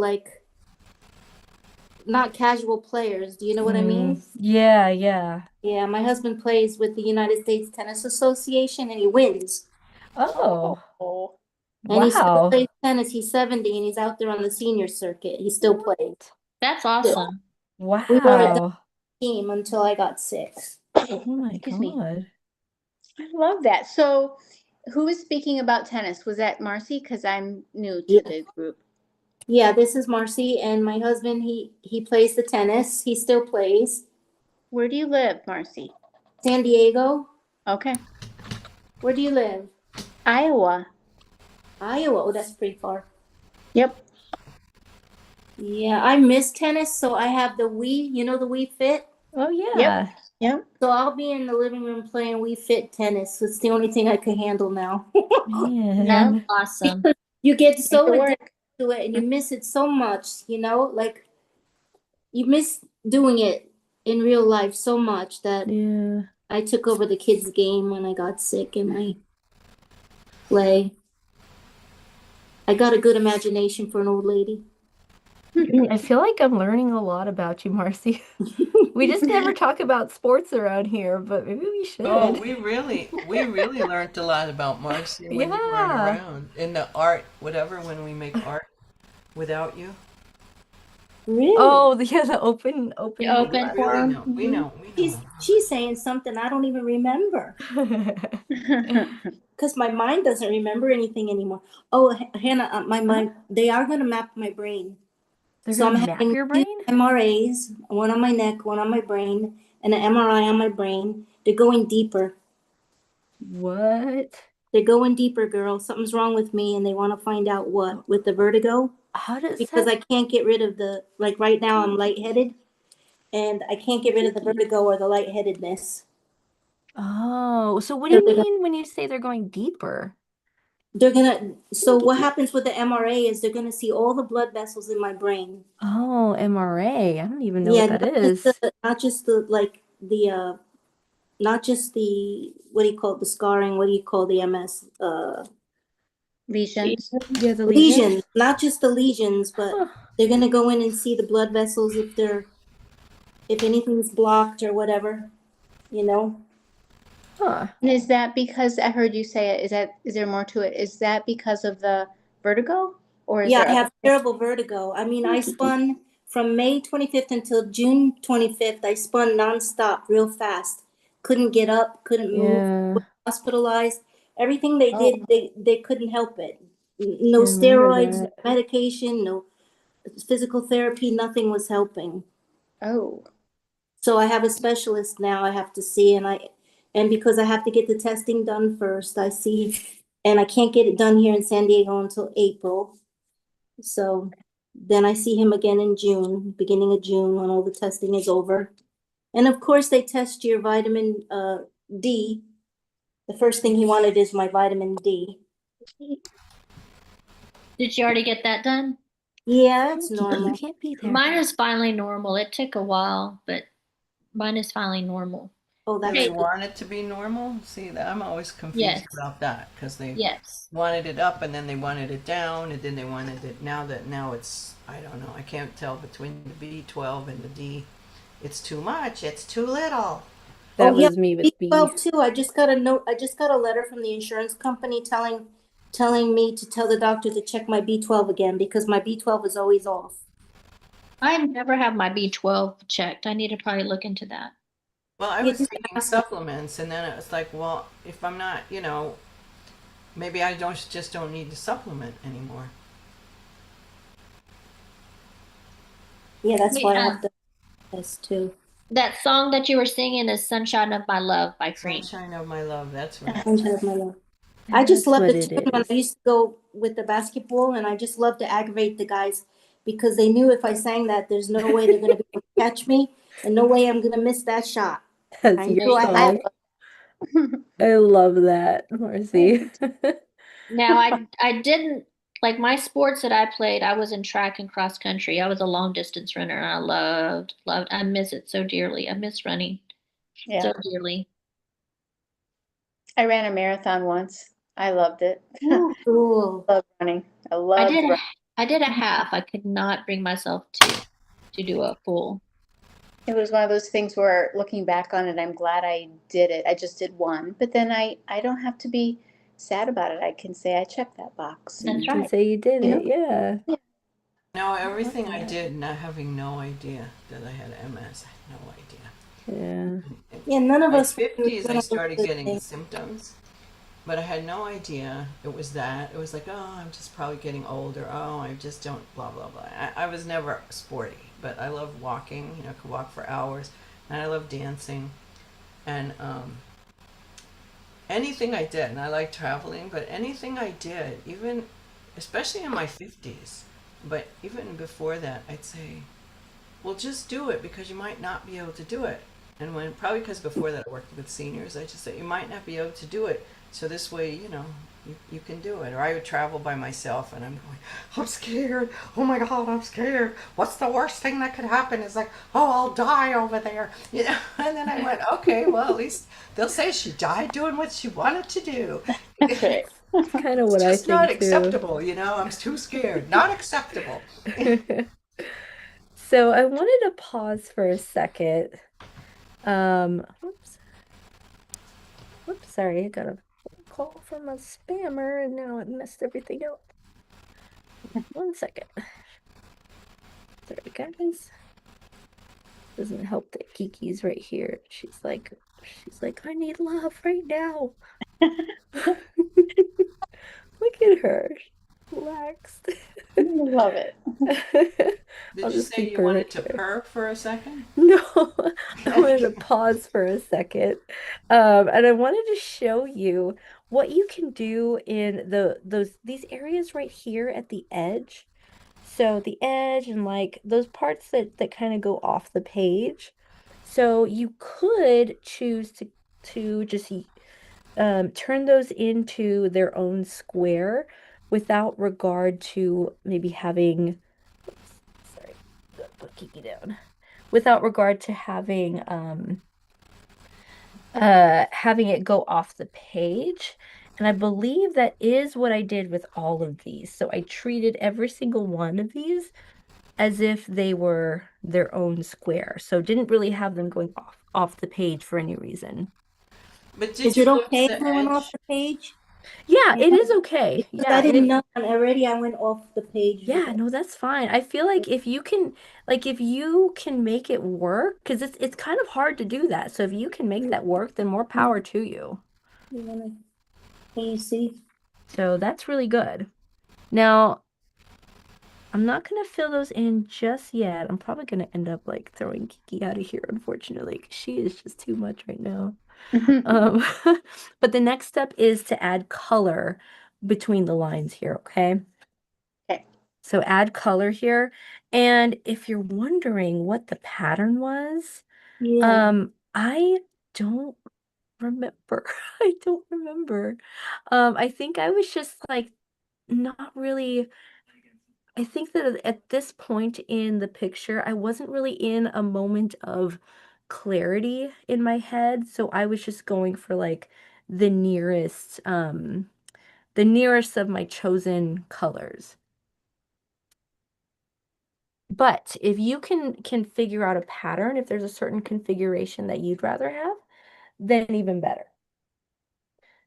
casual players. Do you know what I mean?
Yeah, yeah.
Yeah, my husband plays with the United States Tennis Association and he wins.
Oh,
Oh,
And he still
wow.
plays tennis. He's 70 and he's out there on the senior circuit. He still plays.
That's awesome.
We were a
Wow.
team until I got sick.
Oh my
Excuse me.
God.
I love that. So, who was speaking about tennis? Was that Marcy? Because I'm new to
Yeah.
the group.
Yeah, this is Marcy and my husband. He plays the tennis. He still plays.
Where do you live, Marcy?
San Diego.
Okay.
Where do you live?
Iowa.
Iowa. Oh, that's pretty far.
Yep.
Yeah, I miss tennis, so I have the Wii. You know the Wii Fit?
Oh yeah.
Yep.
So I'll be in the living room playing Wii Fit tennis. It's the only thing I can handle now.
Man.
That's awesome.
You get so
Make it
addicted
work.
to it and you miss it so much, like you miss doing it in real life so much that
Yeah.
I took over the kids' game when I got sick and I play. I got a good imagination for an old lady.
I feel like I'm learning a lot about you, Marcy. We just never talk about sports around here, but maybe we should.
Oh, we really learned a lot about Marcy when you weren't
Yeah.
around. In the art, whatever, when we make art without you.
Really?
Oh, the open
The open
We really
forum.
know. We know.
She's saying something I don't even remember because my mind doesn't remember anything anymore. Oh, Hannah, my mind, they are going to map my brain.
They're
So
gonna
I'm
map
having
your
two
brain?
MRAs, one on my neck, one on my brain, and an MRI on my brain. They're going deeper.
What?
They're going deeper, girl. Something's wrong with me, and they want to find out what with the vertigo
How does
because
that?
I can't get rid of right now I'm lightheaded, and I can't get rid of the vertigo or the lightheadedness.
Oh, so what do you
So
mean when you say they're going deeper?
so what happens with the MRA is they're gonna see all the blood vessels in my brain.
Oh, MRA. I don't even know
Yeah,
what that is.
not just the what do you call it, the scarring? What do you call the MS?
Lesions.
Yeah, the
Lesions,
lesions.
not just the lesions, but
Huh.
they're gonna go in and see the blood vessels if anything's blocked or whatever, you know.
Huh.
And is that because I heard you say it? Is there more to it? Is that because of the vertigo, or is
Yeah,
there
I have
other?
terrible vertigo. I mean, I spun from May 25th until June 25th. I spun nonstop, real fast. Couldn't get up, couldn't move,
Yeah.
hospitalized. Everything they
Oh.
did, they couldn't help it. no
I remember
steroids, no
that.
medication, no physical therapy, nothing was helping.
Oh,
So I have a specialist now I have to see, and because I have to get the testing done first, I see, and I can't get it done here in San Diego until April. So then I see him again in June, beginning of June, when all the testing is over. And of course, they test your vitamin D. The first thing he wanted is my vitamin D.
Did you already get that done?
Yeah, it's
You
normal.
can't be there.
Mine is finally normal. It took a while, but mine is finally normal.
Oh,
Do
that's
they
good.
want it to be normal? See, that I'm always confused
Yes.
about that because they
Yes.
wanted it up and then they wanted it down and then they wanted it now it's I don't know. I can't tell between the B12 and the D. It's too much. It's too little.
That
Oh, yeah,
was me with B.
B12 too. I just got a note. I just got a letter from the insurance company telling me to tell the doctor to check my B12 again because my B12 is always off.
I never have my B12 checked. I need to probably look into that.
Well, I
You
was
just
taking
ask-
supplements and then it was like, well, if I'm not, maybe I just don't need to supplement anymore.
Yeah, that's
Wait,
why I have to this too.
that song that you were singing is Sunshine of My Love by Cream.
Sunshine of my love. That's right.
Sunshine of my love. I just
That's
love
what
the
it
tune when
is.
I used to go with the basketball, and I just love to aggravate the guys because they knew if I sang that, there's no way they're gonna be able to catch me, and no way I'm gonna miss that shot.
That's
I
your
knew I had
song. I love that, Marcy.
Now I didn't like my sports that I played, I was in track and cross country. I was a long distance runner and I loved I miss it so dearly. I miss running
yeah.
so dearly.
I ran a marathon once. I loved it.
Ooh, cool.
Loved running. I
I
loved
did a,
running.
I did a half. I could not bring myself to do a full.
It was one of those things where looking back on it, I'm glad I did it. I just did one, but then I don't have to be sad about it. I can say I checked that box.
That's
You can
right.
say you did
You
it,
know?
yeah.
No, everything I did, not having no idea that I had MS. I had no idea.
Yeah.
Yeah, none of
My
us.
50s, I started getting the
things.
symptoms, but I had no idea it was that. It was like, oh, I'm just probably getting older. Oh, I just don't, blah, blah, blah. I was never sporty, but I love walking. I could walk for hours, and I love dancing. And anything I did, and I like traveling, but anything I did, even, especially in my 50s, but even before that, I'd say, well, just do it because you might not be able to do it. And when probably because before that I worked with seniors, I just said you might not be able to do it. So this way, you can do it. Or I would travel by myself, and I'm going, I'm scared. Oh my God, I'm scared. What's the worst thing that could happen? It's like, oh, I'll die over there. And then I went, okay, well, at least they'll say she died doing what she wanted to do.
That's right.
That's kind of
It's
what I
just not
think too.
acceptable. I'm too scared. Not acceptable.
So I wanted to pause for a second. Whoops. Whoops, sorry, I got a phone call from a spammer and now it messed everything up. 1 second. Sorry, guys. Doesn't help that Kiki's right here. She's like, I need love right now. Look at her. Relaxed.
I love it.
Did
I'll
you
just
say
keep
you
her
wanted
right
to
here.
purr for a second?
No, I wanted to pause for a second. And I wanted to show you what you can do in these areas right here at the edge. So the edge and like those parts that kind of go off the page. So you could choose to just turn those into their own square without regard to maybe having, oops, sorry, put Kiki down. Without regard to having it go off the page. And I believe that is what I did with all of these. So I treated every single one of these as if they were their own square. So didn't really have them going off the page for any reason.
But did
Is
you
it
lose
okay
the
if I went off
edge?
the page?
Yeah,
Yeah.
it is okay.
Because
Yeah,
I didn't
it
know, and already I went off the page.
yeah, no, that's fine. I feel like if you can make it work, because it's kind of hard to do that. So if you can make that work, then more power to you.
Can you see?
So that's really good. Now, I'm not gonna fill those in just yet. I'm probably gonna end up like throwing Kiki out of here, unfortunately, 'cause she is just too much right now. Um, but the next step is to add color between the lines here, okay?
Okay.
So add color here. And if you're wondering what the pattern was,
Yeah.
I don't remember. I don't remember. I think I was just like not really. I think that at this point in the picture, I wasn't really in a moment of clarity in my head, so I was just going for like the nearest the nearest of my chosen colors. But if you can figure out a pattern, if there's a certain configuration that you'd rather have, then even better.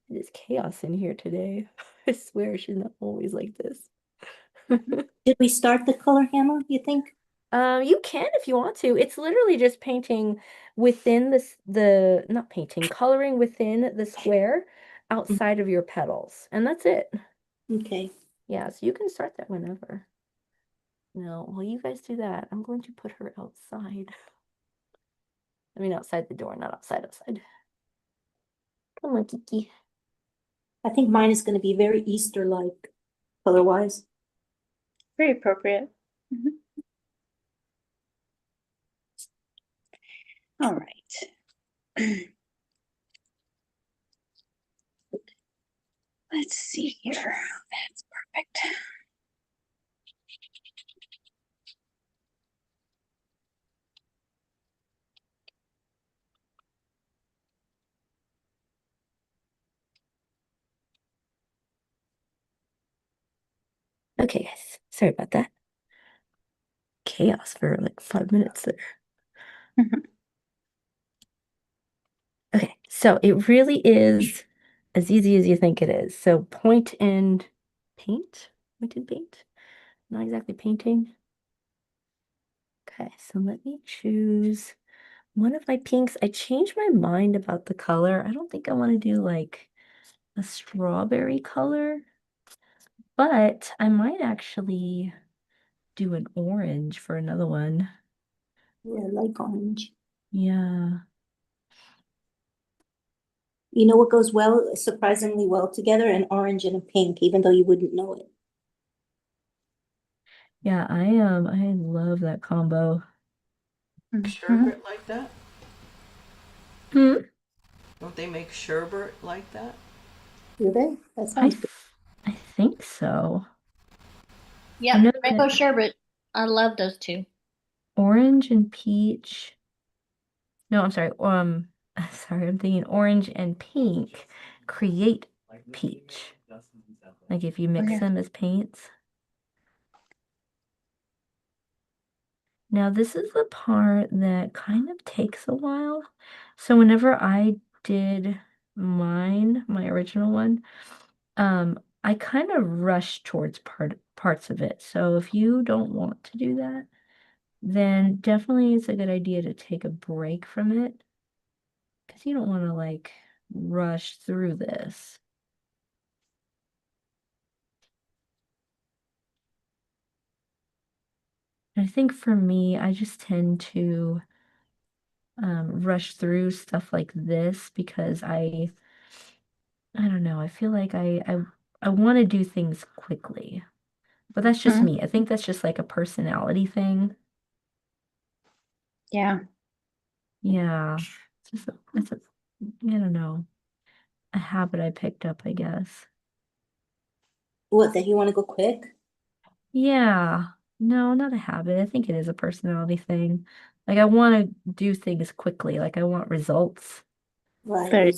It is chaos in here today. I swear she's not always like this.
Did we start the color, Hannah, you think?
You can if you want to. It's literally just painting within not painting, coloring within the square outside of your petals. And that's it.
Okay.
Yeah, so you can start that whenever. No, while you guys do that, I'm going to put her outside. I mean, outside the door, not outside. Come on, Kiki.
I think mine is going to be very Easter-like, color-wise.
Very appropriate. Mhm. All right. Let's see here. That's perfect.
Okay, guys. Sorry about that. Chaos for like 5 minutes there.
Mhm.
Okay, so it really is as easy as you think it is. So point and paint. Point and paint. Not exactly painting. Okay, so let me choose one of my pinks. I changed my mind about the color. I don't think I want to do like a strawberry color, but I might actually do an orange for another one.
Yeah, I like orange.
Yeah.
You know what goes well, surprisingly well together? An orange and a pink, even though you wouldn't know it.
Yeah, I love that combo.
Mhm.
Sherbet like that?
Hmm.
Don't they make sherbet like that?
Do they? That
I
sounds good.
I think so. I
Yep,
know
rainbow
that
sherbet. I love those two.
orange and peach. No, I'm sorry. Sorry, I'm thinking orange and pink create peach. Like if you
Oh,
mix
yeah.
them as paints. Now this is the part that kind of takes a while. So whenever I did mine, my original one, I kind of rushed towards parts of it. So if you don't want to do that, then definitely it's a good idea to take a break from it because you don't want to like rush through this. I think for me, I just tend to rush through stuff like this because I don't know, I feel like I want to do things quickly. But that's just
Mhm.
me. I think that's just like a personality thing.
Yeah.
Yeah. It's I don't know, a habit I picked up, I guess.
What, that you want to go quick?
Yeah. No, not a habit. I think it is a personality thing. Like I want to do things quickly. Like I want results.
Right.
Very.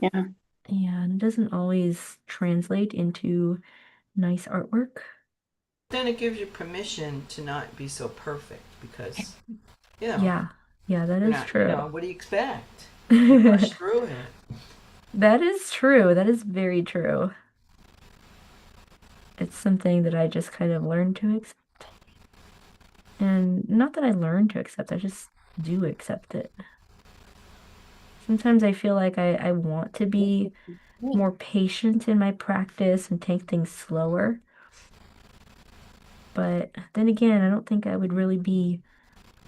Yeah.
Yeah, and it doesn't always translate into nice artwork.
Then it gives you permission to not be so perfect because, you know,
Yeah. Yeah, that
you're
is
not, you
true.
know, what do you expect? You rush through it.
That is true. That is very true. It's something that I just kind of learned to accept. And not that I learned to accept, I just do accept it. Sometimes I feel like I want to be more patient in my practice and take things slower. But then again, I don't think I would really be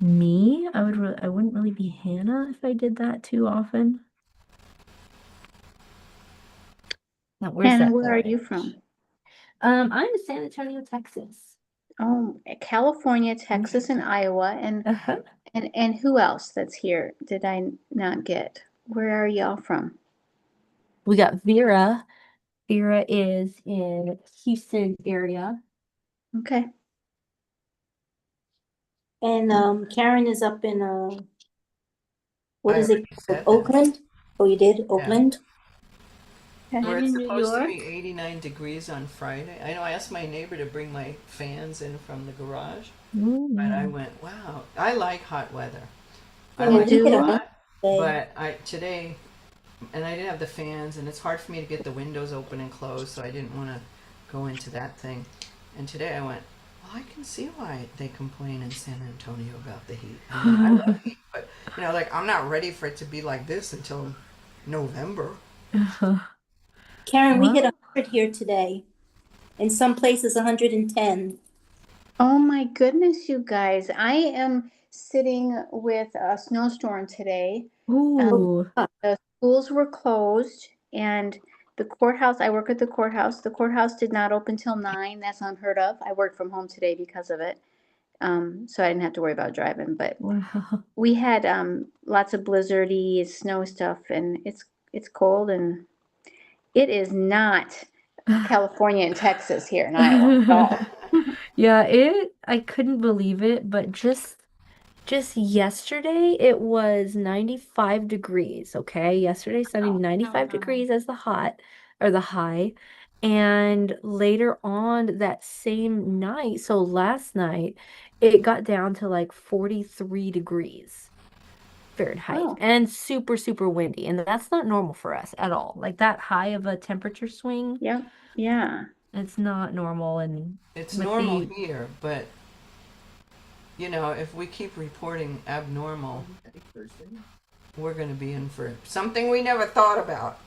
me. I wouldn't really be Hannah if I did that too often. Now, where's
Hannah,
that
where are
going?
you from?
I'm in San Antonio, Texas.
Oh, California, Texas, and Iowa, and
Uh-huh.
and who else that's here? Did I not get? Where are y'all from?
We got Vera. Vera is in Houston area.
Okay.
And Karen is up in what
I
is it
already
called?
said that.
Oakland? Oh, you did? Oakland?
And
Where
I'm
it's
in New
supposed to
York.
be 89 degrees on Friday. I know I asked my neighbor to bring my fans in from the garage, but I
Ooh.
went, wow, I like hot weather. I
Yeah,
You
like
we
it
hit
a
do?
100
lot,
today.
but today, and I didn't have the fans, and it's hard for me to get the windows open and closed, so I didn't want to go into that thing. And today I went, well, I can see why they complain in San Antonio about the heat. I mean, I love heat, but like I'm not ready for it to be like this until November.
Karen, we hit
Wow.
100 here today. In some places, 110.
Oh my goodness, you guys. I am sitting with a snowstorm today.
Ooh.
The schools were closed and the courthouse, I work at the courthouse. The courthouse did not open till 9. That's unheard of. I worked from home today because of it. So I didn't have to worry about driving, but
Wow.
we had lots of blizzardy snow stuff and it's cold and it is not California and Texas here in Iowa at all.
Yeah, I couldn't believe it, but just yesterday it was 95 degrees, okay? Yesterday Sunday 95 degrees as the hot or the high. And later on that same night, so last night, it got down to like 43 degrees Fahrenheit
Oh,
and super, super windy. And that's not normal for us at all. Like that high of a temperature swing,
yeah, yeah.
it's not normal. And
It's
with
normal
the
here, but if we keep reporting abnormal, we're going to be in for something we never thought about.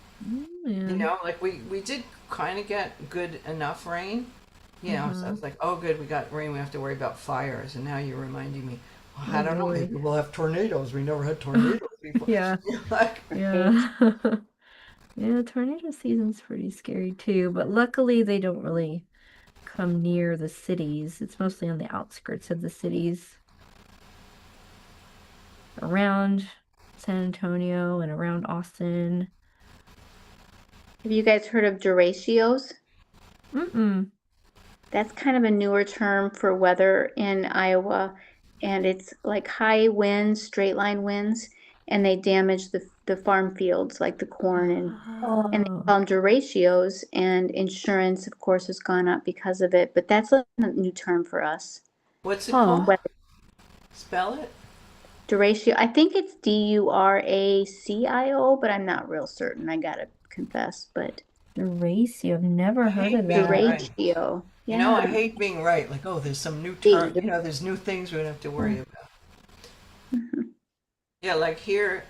yeah.
Like we did kind of get good enough rain. So it's like, oh, good, we got rain. We have to worry about fires, and now you're reminding me. Well, I
Oh
don't know.
boy.
Maybe we'll have tornadoes. We never had tornadoes before.
Yeah.
Like,
Yeah. Yeah, tornado season's pretty scary too, but luckily they don't really come near the cities. It's mostly on the outskirts of the cities around San Antonio and around Austin.
Have you guys heard of derechos?
Mm-mm.
That's kind of a newer term for weather in Iowa, and it's like high winds, straight line winds, and they damage the farm fields like the corn and they
Oh.
call them derechos, and insurance, of course, has gone up because of it. But that's a new term for us.
what's it
Huh.
called?
Weather
Spell it.
derecho. I think it's Duracio, but I'm not real certain. I gotta confess, but
The race, you've never
I
heard
hate
of
being
that.
right.
derecho.
I
Yeah.
hate being right. Like, oh, there's some new
There
term.
you go.
There's new things we don't have to worry about.
Mhm.
Yeah, like here,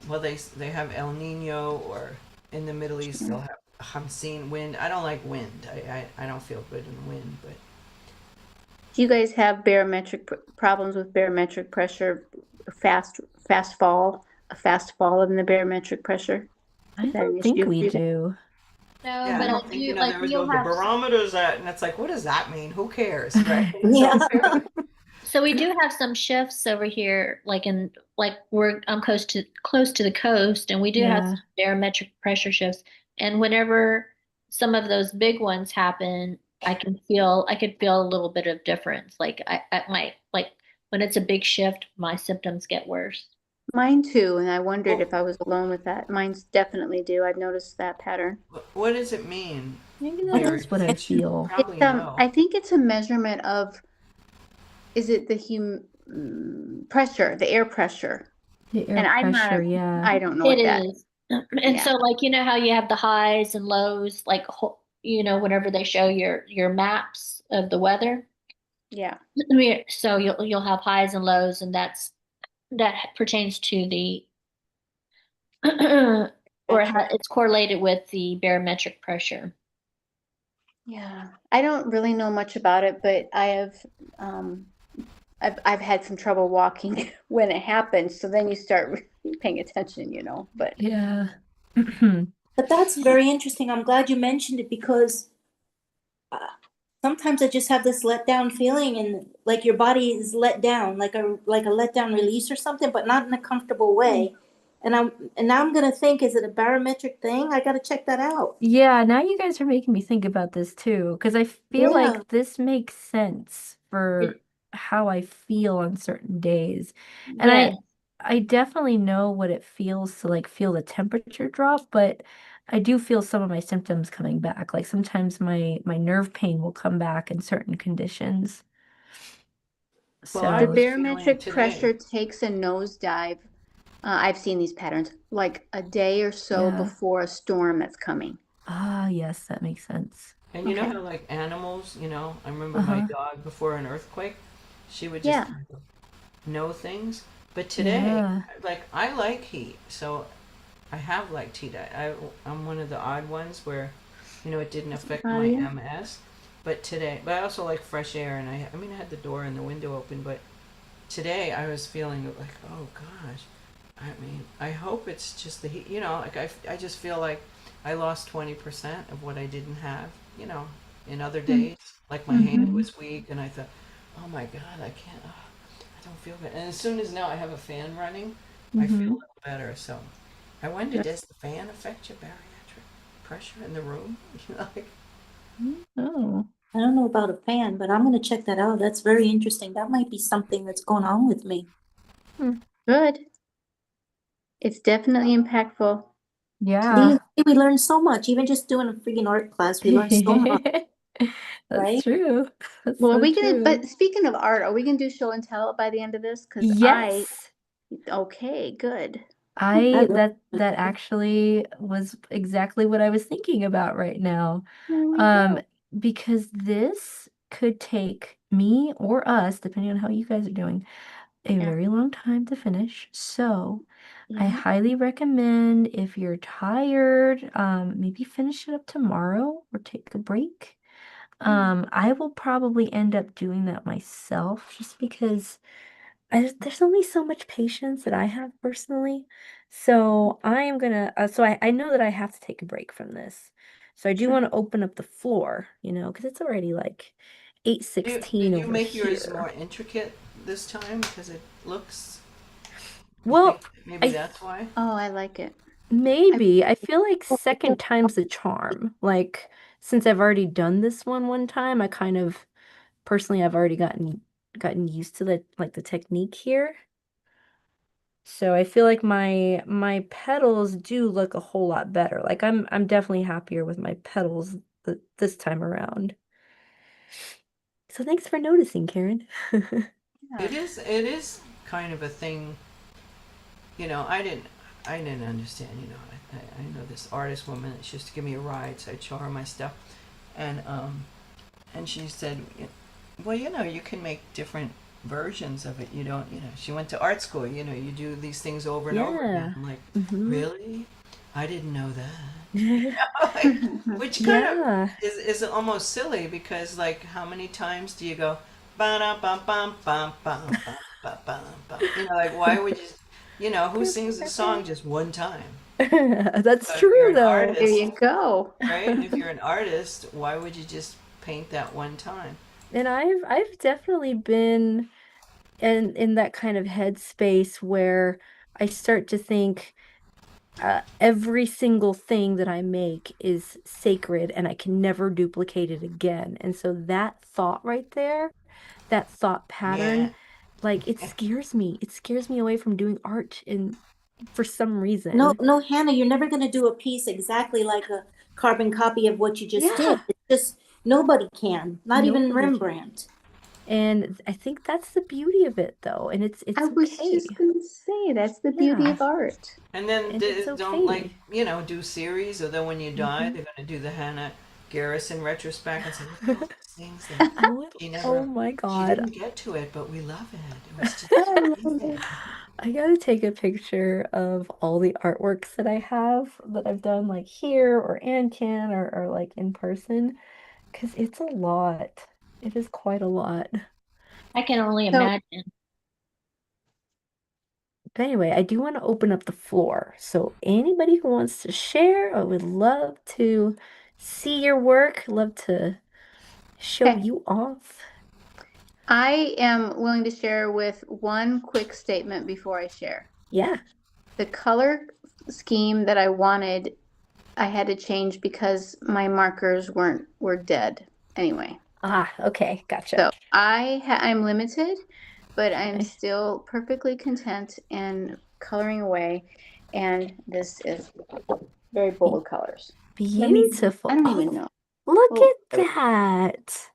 well, they have El Nino, or in the Middle East they'll have Hamsin wind. I don't like wind. I don't feel good in wind, but
Do you guys have barometric problems with barometric pressure, fast a fast fall in the barometric pressure?
I
Is that an
don't think
issue
we
for you guys?
do.
No,
yeah, I
but
don't think
like
there was
we'll
no the
have
barometer's at, and it's like, what does that mean? Who cares, right?
Yeah.
so we do have some shifts over here, like I'm close to the coast, and we do have
Yeah.
some barometric pressure shifts. And whenever some of those big ones happen, I could feel a little bit of difference. Like I might like when it's a big shift, my symptoms get worse.
Mine too, and I wondered
Well,
if I was alone with that. Mine's definitely do. I've noticed that pattern.
what does it mean?
Maybe that
Weird.
is what I feel.
Probably
It's
no.
I think it's a measurement of, is it the pressure, the air pressure?
The air
And
pressure, yeah.
I don't know
It
what that.
is. And
Yeah.
so like you know how you have the highs and lows, like whenever they show your maps of the weather.
Yeah.
So you'll have highs and lows, and that pertains to the or
Gotcha.
it's correlated with the barometric pressure.
Yeah, I don't really know much about it, but um I've had some trouble walking when it happens, so then you start paying attention, but
Yeah.
But that's very interesting. I'm glad you mentioned it because uh, sometimes I just have this let down feeling and like your body is let down, like a let down release or something, but not in a comfortable way. And now I'm gonna think, is it a barometric thing? I gotta check that out.
Yeah, now you guys are making me think about this too, because I feel
Yeah.
like this makes sense for how I feel on certain days. And
Yes.
I definitely know what it feels to like feel the temperature drop, but I do feel some of my symptoms coming back. Like sometimes my nerve pain will come back in certain conditions.
Well, I
the
So,
was feeling
barometric
today.
pressure takes a nosedive. I've seen these patterns like a day or so
yeah.
before a storm that's coming.
Ah, yes, that makes sense.
And you know
Okay.
how like animals, I remember my
Uh-huh.
dog before an earthquake, she would just
Yeah.
kind of know things. But today,
Yeah.
like I like heat, so I have liked heat. I'm one of the odd ones where, it didn't affect
Oh,
my
yeah.
MS. But today, but I also like fresh air, and I mean I had the door and the window open, but today I was feeling like, oh gosh, I mean, I hope it's just the heat. Like I just feel like I lost 20% of what I didn't have, in other days. Like my hand
Mm-hmm.
was weak, and I thought, oh my God, I can't, I don't feel good. And as soon as now I have a fan running, I feel a
Mm-hmm.
little better. So I wonder,
Good.
does the fan affect your barometric pressure in the room? Like,
Oh.
I don't know about a fan, but I'm gonna check that out. That's very interesting. That might be something that's going on with me.
Hmm.
Good. It's definitely impactful.
Yeah.
See, we learned so much. Even just doing a freaking art class, we learned so much,
That's
right?
true. That's
Well, are
so
we gonna,
true.
but speaking of art, are we gonna do show and tell by the end of this?
Yes.
Okay, good.
I
I
love
that actually was exactly what I was thinking about right now.
There we
Um,
go.
because this could take me or us, depending on how you guys are doing, a
Yeah.
very long time to finish. So I
Yeah.
highly recommend if you're tired, maybe finish it up tomorrow or take a break. I will probably end up doing that myself just because there's only so much patience that I have personally. So I am gonna, so I know that I have to take a break from this. So I do
Sure.
want to open up the floor, because it's already like
did
8:16
you
over
make yours
here.
more intricate this time because it looks? You
Well,
think maybe
I
that's why?
Oh, I like it. I
maybe I feel like second time's the charm. Like since I've already done this one time, I kind of personally I've already gotten used to the technique here. So I feel like my petals do look a whole lot better. Like I'm definitely happier with my petals this time around. So thanks for noticing, Karen.
yeah.
It is kind of a thing. I didn't understand. I know this artist woman that she used to give me a ride, so I'd show her my stuff, and she said, well, you can make different versions of it. You don't, she went to art school. You do these things over and over again.
Yeah.
I'm like,
Mm-hmm.
really? I didn't know that. Like, which kind of
Yeah.
is almost silly because like how many times do you go ba da bum bum bum bum bum bum bum bum? Like why would who sings the song just one time?
That's
So if you're
true
an
though.
There
artist,
you go.
right? If you're an artist, why would you just paint that one time?
And I've definitely been in that kind of headspace where I start to think every single thing that I make is sacred and I can never duplicate it again. And so that thought right there, that thought
Yeah.
pattern, like it scares me. It scares me away from doing art in for some
No,
reason.
no, Hannah, you're never gonna do a piece exactly like a carbon copy of what you just did.
Yeah,
It's just nobody can, not even
nobody can.
Rembrandt.
And I think that's the beauty of it though. And
I
it's
was
okay.
just gonna say that's the beauty
Yeah.
of art.
And then
And it's
don't like,
okay.
do series, or then when you die,
Hmm.
they're going to do the Hannah Garrison retrospect and say, look at all those things that
I will,
she
oh
never,
my
she
God.
didn't get to it, but we love it. It was just
I love
amazing.
it.
I gotta take a picture of all the artworks that I have that I've done like here or Ann can or like in person because it's a lot. It is quite a lot.
I can only
So
imagine.
But anyway, I do want to open up the floor. So anybody who wants to share, I would love to see your work, love to show
okay,
you off.
I am willing to share with one quick statement before I share.
Yeah.
The color scheme that I wanted, I had to change because my markers were dead anyway.
Ah, okay, gotcha.
So I'm limited, but I'm
Okay.
still perfectly content in coloring away. And this is very
Be-
bold colors. Let me see. I
Beautiful.
don't even
Oh,
know.
look
Oh,
at that.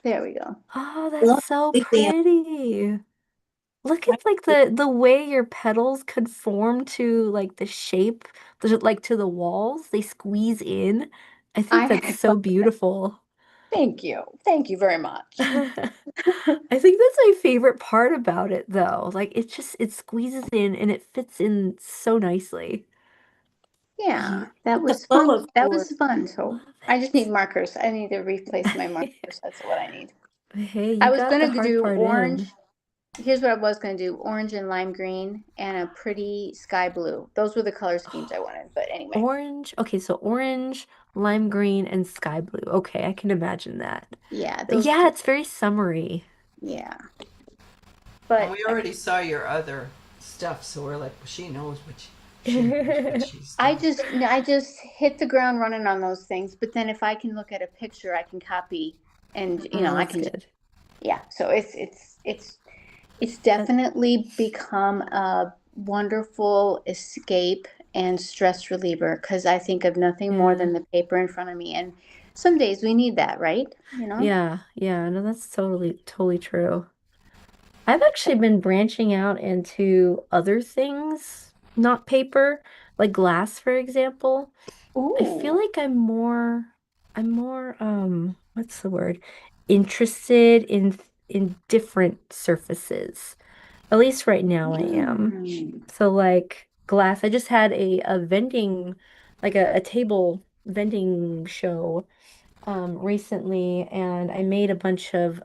there we go.
Oh, that's
Love
so
completely.
pretty. Look at like the way your petals conform to like the shape, like to the walls. They squeeze in. I think that's
I
so beautiful.
thank you. Thank you very much.
I think that's my favorite part about it though. Like it squeezes in and it fits in so nicely.
Yeah, that
The
was
flow,
fun.
of
That
course.
was fun. So
Love
I just need
it.
markers. I need to replace my markers. That's what I need.
Hey,
I
you
was
got the
gonna
hard
do
part
orange.
in.
Here's what I was gonna do: orange and lime green, and a pretty sky blue. Those were the color schemes I wanted. But anyway,
Orange. Okay, so orange, lime green, and sky blue. Okay, I can imagine that.
yeah,
But
those
yeah,
three.
it's very summery.
Yeah,
And
but
we already saw your other stuff, so we're like, well, she knows what she's doing.
I just hit the ground running on those things. But then if I can look at a picture, I can copy, and
Oh,
I
that's
can just,
good.
yeah. So it's
That,
definitely become a wonderful escape and stress reliever because I think of nothing more
yeah.
than the paper in front of me. And some days we need that, right?
Yeah, yeah, no, that's totally true. I've actually been branching out into other things, not paper, like glass, for example. I feel
Ooh.
like I'm more, what's the word? Interested in different surfaces. At least right now I am.
Mm.
So like glass, I just had a vending, like a table vending show recently, and I made a bunch of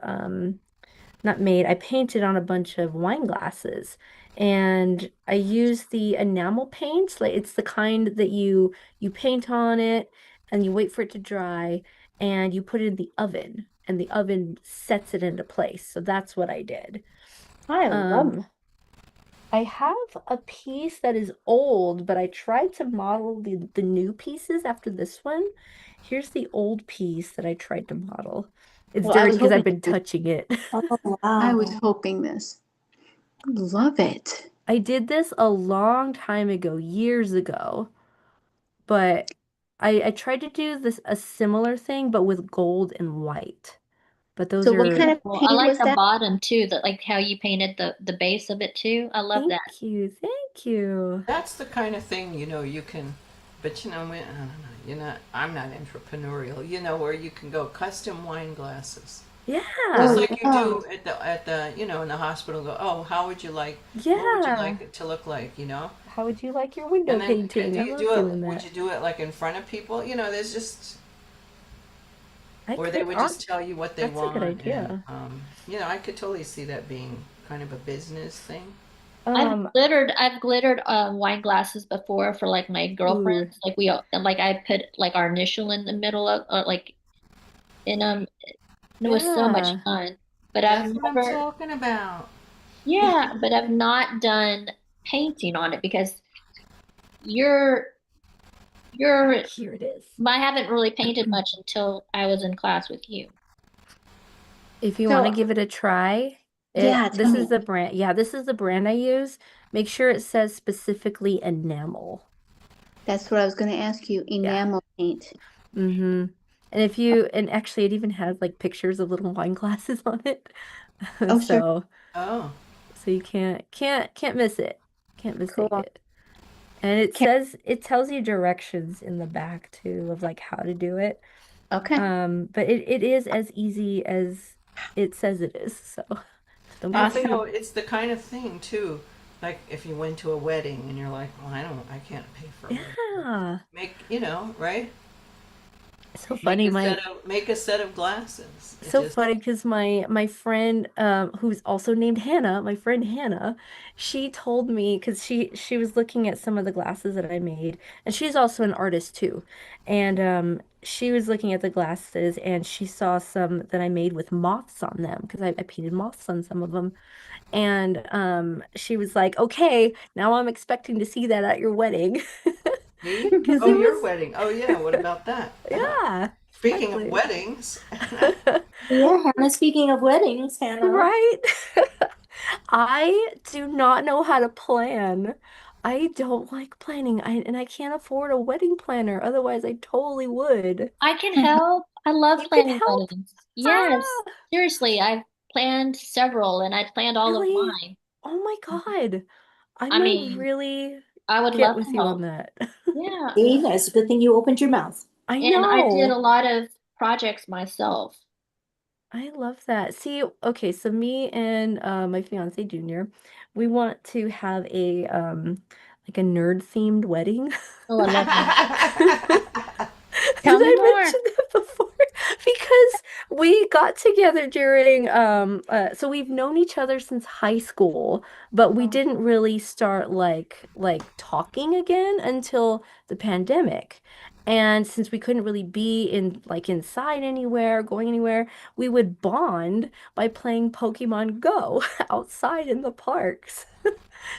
not made, I painted on a bunch of wine glasses. And I used the enamel paint, like it's the kind that you paint on it and you wait for it to dry and you put it in the oven and the oven sets it into place. So that's what I did.
I love
Um, I have a piece that is old, but I tried to model the new pieces after this one. Here's the old piece that I tried to model. It's
well, I
dirty
was
because I've
hoping
been touching it.
Oh,
I was
wow.
hoping this. Love it.
I did this a long time ago, years ago, but I tried to do this a similar thing, but with gold and white. But those
So what kind
are,
of
Beautiful. I
paint
like
was
the
that?
bottom too, that like how you painted the base of it too. I love
thank
that.
you, thank you.
That's the kind of thing, you can, but I don't know, I'm not entrepreneurial, where you can go custom wine glasses. Just
Yeah,
Oh,
like you
yeah.
do at the in the hospital, go, oh, what would you
yeah.
like it to look like?
How would you like your window
And then
painting?
do
I
you
love
do
doing
it, would
that.
you do it like in front of people? There's just,
I
or they
could
would
on
just tell you what they
That's a good
want. And,
idea.
I could totally see that being kind of a business thing.
Um,
I've glittered wine glasses before for like my
ooh,
girlfriends. Like we all, and like I put like our initial in the middle of like in and it was so much
yeah.
fun. But
That's what I'm talking about.
I've not done painting on it because you're you're
Here it is.
I haven't really painted much until I was in class with you.
If you want to
So
give it a try,
yeah, tell
this is
me.
the brand. Yeah, this is the brand I use. Make sure it says specifically enamel.
That's what I was going to ask you.
Yeah.
Enamel paint.
Mm-hmm. And actually it even has like pictures of little wine glasses on it.
Oh, sure.
So
Oh,
so you can't miss it. Can't mistake
Cool.
it. And
Can,
it tells you directions in the back too of like how to do it.
okay.
But it is as easy as it says it is. So don't be
Awesome.
afraid.
it's the kind of thing too. Like if you went to a wedding and you're like, well, I can't pay for a wedding.
Yeah.
Make, right?
So
Make
funny,
a set of glasses. It
so
just
funny because my friend who's also named Hannah, my friend Hannah, she told me because she was looking at some of the glasses that I made, and she's also an artist too. And she was looking at the glasses and she saw some that I made with moths on them because I painted moths on some of them. And she was like, "Okay, now I'm expecting to see that at your wedding."
me?
Because
Oh,
it
your
was,
wedding. Oh yeah, what about that?
yeah,
Speaking of
exactly.
weddings,
Yeah, Hannah, speaking of weddings, Hannah.
Right? I do not know how to plan. I don't like planning. And I can't afford a wedding planner. Otherwise, I totally would.
I can help. I love
You can
planning
help?
weddings. Yes,
Ah,
seriously, I've planned several and I planned all of
really?
mine.
Oh my God. I
I
might
mean,
really
I would
get
love to
with you on
help.
that.
Yeah.
See, that's a good thing you opened your mouth.
I
And I did a
know.
lot of projects myself.
I love that. See, okay, so me and my fiance Junior, we want to have a like a nerd themed wedding.
Oh, I love that.
Did
Tell me
I
more.
mention that before? Because we got together during so we've known each other since high school, but we didn't really start like talking again until the pandemic. And since we couldn't really be in like inside anywhere, going anywhere, we would bond by playing Pokemon Go outside in the parks.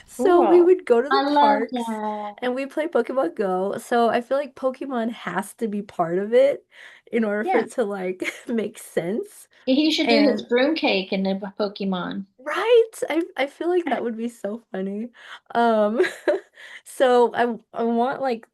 So we
Cool.
would go to the
I love
parks
that.
and we play Pokemon Go. So I feel like Pokemon has to be part of it in order for
Yeah.
it to like make sense.
He should do his
And
broom cake in the Pokemon.
right, I feel like that would be so funny. Um, so I want like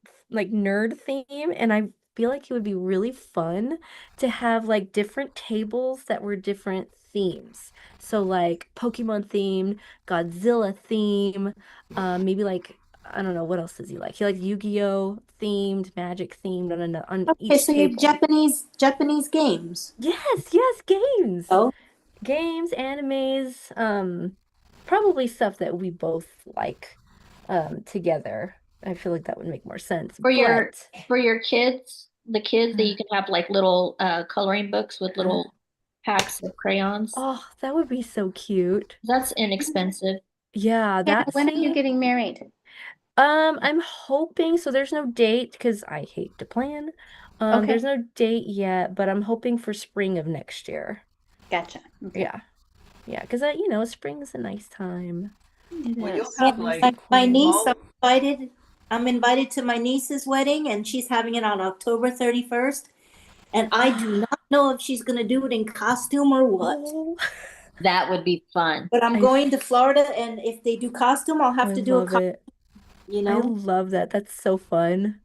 nerd theme, and I feel like it would be really fun to have like different tables that were different themes. So like Pokemon themed, Godzilla theme, maybe like I don't know what else does he like? He likes Yu-Gi-Oh themed, Magic themed on
Okay,
each
so you have
table.
Japanese games.
Yes, yes, games.
Oh,
Games, animes, probably stuff that we both like together. I feel like that would make more sense.
For your
But
for your kids, the kids that
uh,
you can have like little coloring books with
uh,
little packs of crayons.
oh, that would be so cute.
That's inexpensive.
Yeah,
Hannah,
that
when are you
see,
getting married?
I'm hoping so there's no date because I hate to plan. There's
Okay.
no date yet, but I'm hoping for spring of next year.
Gotcha. Okay.
Yeah. Yeah, because spring is a nice time.
It
well, you'll
is.
yeah,
have
Nice
like
and
my
cool.
niece,
all
invited. I'm invited to my niece's wedding, and she's having it on October 31st. And I do not know if she's gonna do it in costume or what.
Oh,
That would be fun.
But I'm
I
going to Florida, and if they do costume, I'll have
I
to do a
love
costume,
it.
you
I
know?
love that. That's so fun.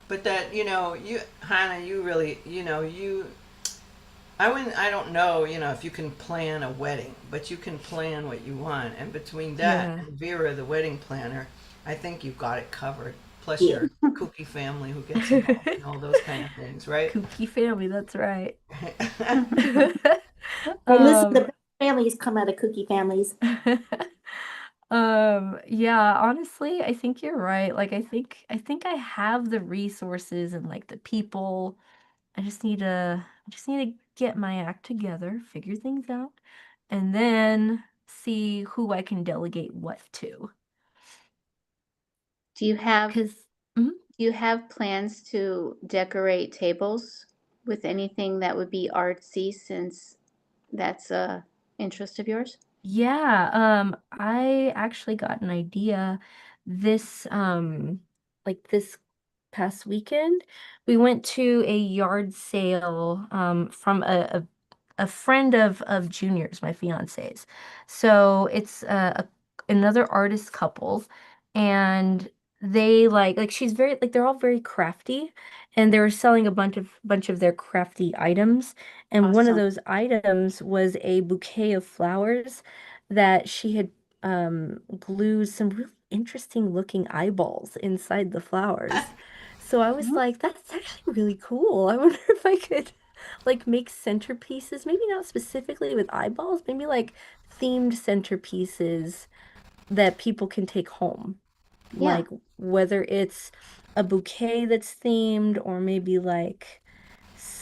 but that you Hannah, you really you I don't know, if you can plan a wedding, but you can plan what you want. And between that
Yeah.
and Vera, the wedding planner, I think you've got it covered. Plus
Yeah.
your kooky family who gets involved and all those kind of things, right?
Kooky family, that's right.
Hey, listen, the
Um,
best families come out of cookie families.
yeah, honestly, I think you're right. Like I think I have the resources and like the people. I just need to get my act together, figure things out, and then see who I can delegate what to.
Do you have
'Cause
plans to decorate tables with anything that would be artsy since that's a interest of yours?
yeah, I actually got an idea this like this past weekend. We went to a yard sale from a friend of Junior's, my fiance's. So it's another artist couple, and they like she's very like they're all very crafty, and they were selling a bunch of their crafty items. And one of
Awesome.
those items was a bouquet of flowers that she had glued some really interesting looking eyeballs inside the flowers. So I was
Mhm.
like, that's actually really cool. I wonder if I could like make centerpieces, maybe not specifically with eyeballs, maybe like themed centerpieces that people can take home.
Yeah.
Like whether it's a bouquet that's themed or maybe like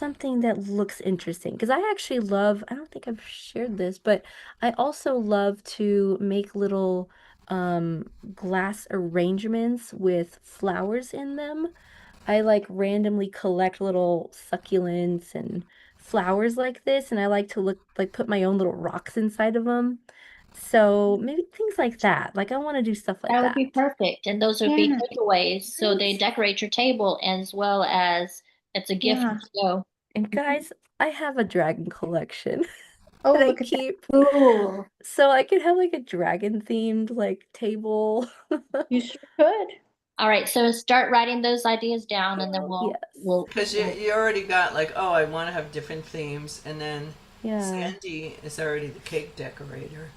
something that looks interesting because I actually love, I don't think I've shared this, but I also love to make little glass arrangements with flowers in them. I like randomly collect little succulents and flowers like this, and I like to look like put my own little rocks inside of them. So maybe things like that. Like I want to do stuff like
That would be
that.
perfect. And those would be
Yeah,
takeaways. So they decorate your table as well as it's a gift
yeah.
to go.
And
Mhm.
guys, I have a dragon collection
Oh,
that I
look at that.
keep.
Ooh.
So I could have like a dragon themed like table.
You sure could.
All right, so start writing those ideas down and then we'll
Yes.
we'll
Because you,
we'll
you already got like, oh, I want to have different themes, and then
Yeah.
Sandy is already the cake decorator.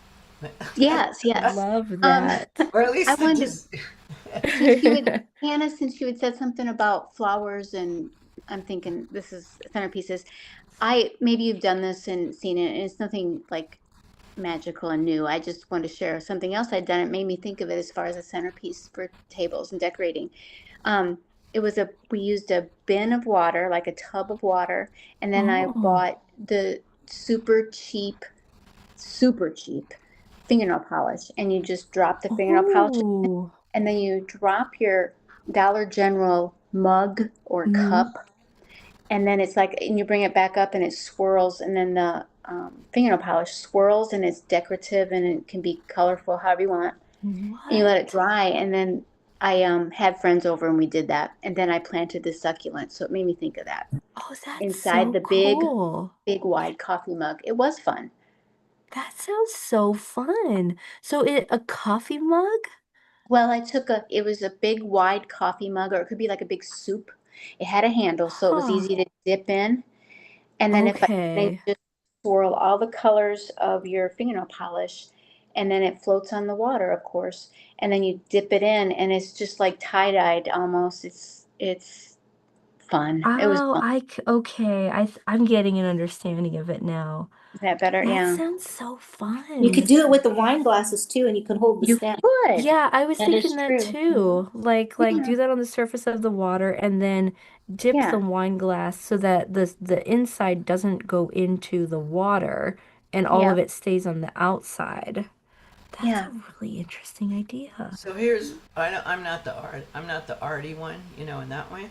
Yes, yes.
Love
Um,
that.
Or at
I
least the
wanted
des-
since you had Hannah, since you had said something about flowers, and I'm thinking this is centerpieces. I maybe you've done this and seen it, and it's nothing like magical and new. I just want to share something else I'd done. It made me think of it as far as a centerpiece for tables and decorating. Um, it was a we used a bin of water, like a tub of water, and then I
Oh.
bought the super cheap fingernail polish, and you just drop the fingernail polish,
Oh.
and then you drop your Dollar General mug or
Hmm.
cup, and then it's like, and you bring it back up and it swirls, and then the fingernail polish swirls, and it's decorative and it can be colorful however you want. And you let it
What?
dry, and then I had friends over and we did that, and then I planted the succulent, so it made me think of that
Oh, that's
inside
so
the
cool.
big wide coffee mug. It was fun.
That sounds so fun. So a coffee mug?
Well, it was a big wide coffee mug, or it could be like a big soup. It had a handle, so it was
Huh.
easy to dip in. And then then
Okay.
you just swirl all the colors of your fingernail polish, and then it floats on the water, of course. And then you dip it in, and it's just like tie-dyed almost. It's fun. It was
Oh,
fun.
okay. I'm getting an understanding of it now.
Is that better?
That
Yeah.
sounds so
You could
fun.
do it with the wine glasses too, and you could hold the
You
stem.
could.
Yeah, I was
that is
thinking that
true.
too. Like
Yeah.
do that on the surface of the water and then dip the
Yeah.
wine glass so that the inside doesn't go into the water and all
Yeah.
of it stays on the outside. That's
Yeah.
a really interesting idea.
So here's I'm not the I'm not the arty one, in that way.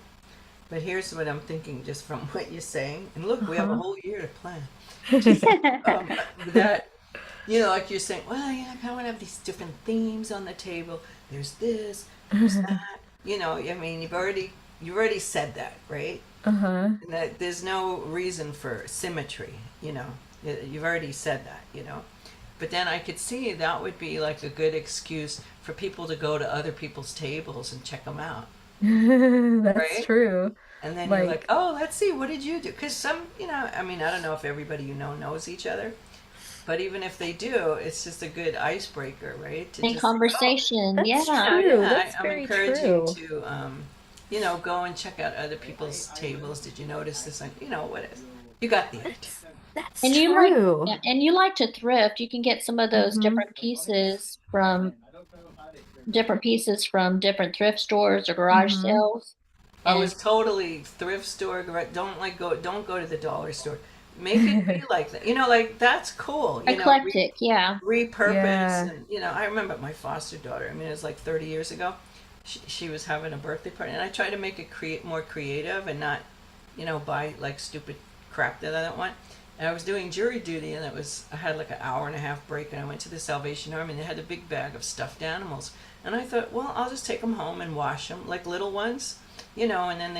But here's what I'm thinking just from what you're saying. And look, we have a
Uh-huh.
whole year to plan. That like you're saying, well, I kind of want to have these different themes on the table. There's this, there's that. I mean, you've already said that, right?
Uh-huh.
And that there's no reason for symmetry. You've already said that. But then I could see that would be like a good excuse for people to go to other people's tables and check them out,
That's
right?
true.
And then you're like,
Like,
oh, let's see, what did you do? Because I mean, I don't know if everybody knows each other, but even if they do, it's just a good icebreaker, right? To
In
just say, oh,
conversation,
that's
yeah.
true.
yeah,
That's
I'm
very
encouraging
true.
to, go and check out other people's tables. Did you notice this? What is? You got the idea.
That's
And you like
true.
yeah, and you like to thrift. You can get some of those
Mm-hmm.
different pieces from different thrift stores or garage
Mm-hmm.
sales.
I
And
was totally thrift store. Don't go to the dollar store. Make it be like that. Like that's cool.
eclectic, yeah.
Repurpose,
Yeah.
and I remember my foster daughter. I mean, it was like 30 years ago. She was having a birthday party, and I tried to make it more creative and not, buy like stupid crap that I don't want. And I was doing jury duty, and I had like an hour and a half break, and I went to the Salvation Army, and they had a big bag of stuffed animals, and I thought, well, I'll just take them home and wash them like little ones, and then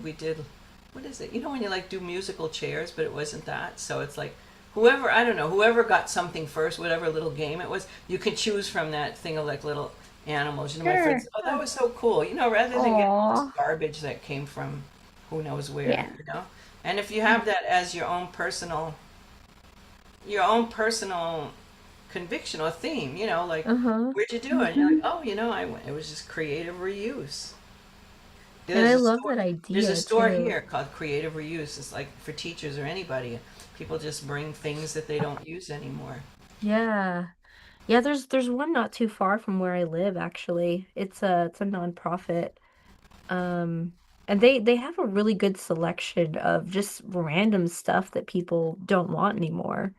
we did, what is it? When you like do musical chairs, but it wasn't that, so it's like whoever got something first, whatever little game it was, you could choose from that thing of like little animals. My
Sure.
friends said, oh, that was so cool. Rather than getting all this
Aw.
garbage that came from who knows where.
Yeah.
And if you have that as your own personal conviction or theme, like
Uh-huh.
where'd you do it? And you're like,
Mhm.
oh, I went. It was just creative reuse.
And
There's
I
a
love
store.
that
There's a
idea
store
too.
here called Creative Reuse. It's like for teachers or anybody. People just bring things that they don't use anymore.
Yeah. Yeah, there's one not too far from where I live actually. It's a nonprofit. Um And they have a really good selection of just random stuff that people don't want anymore.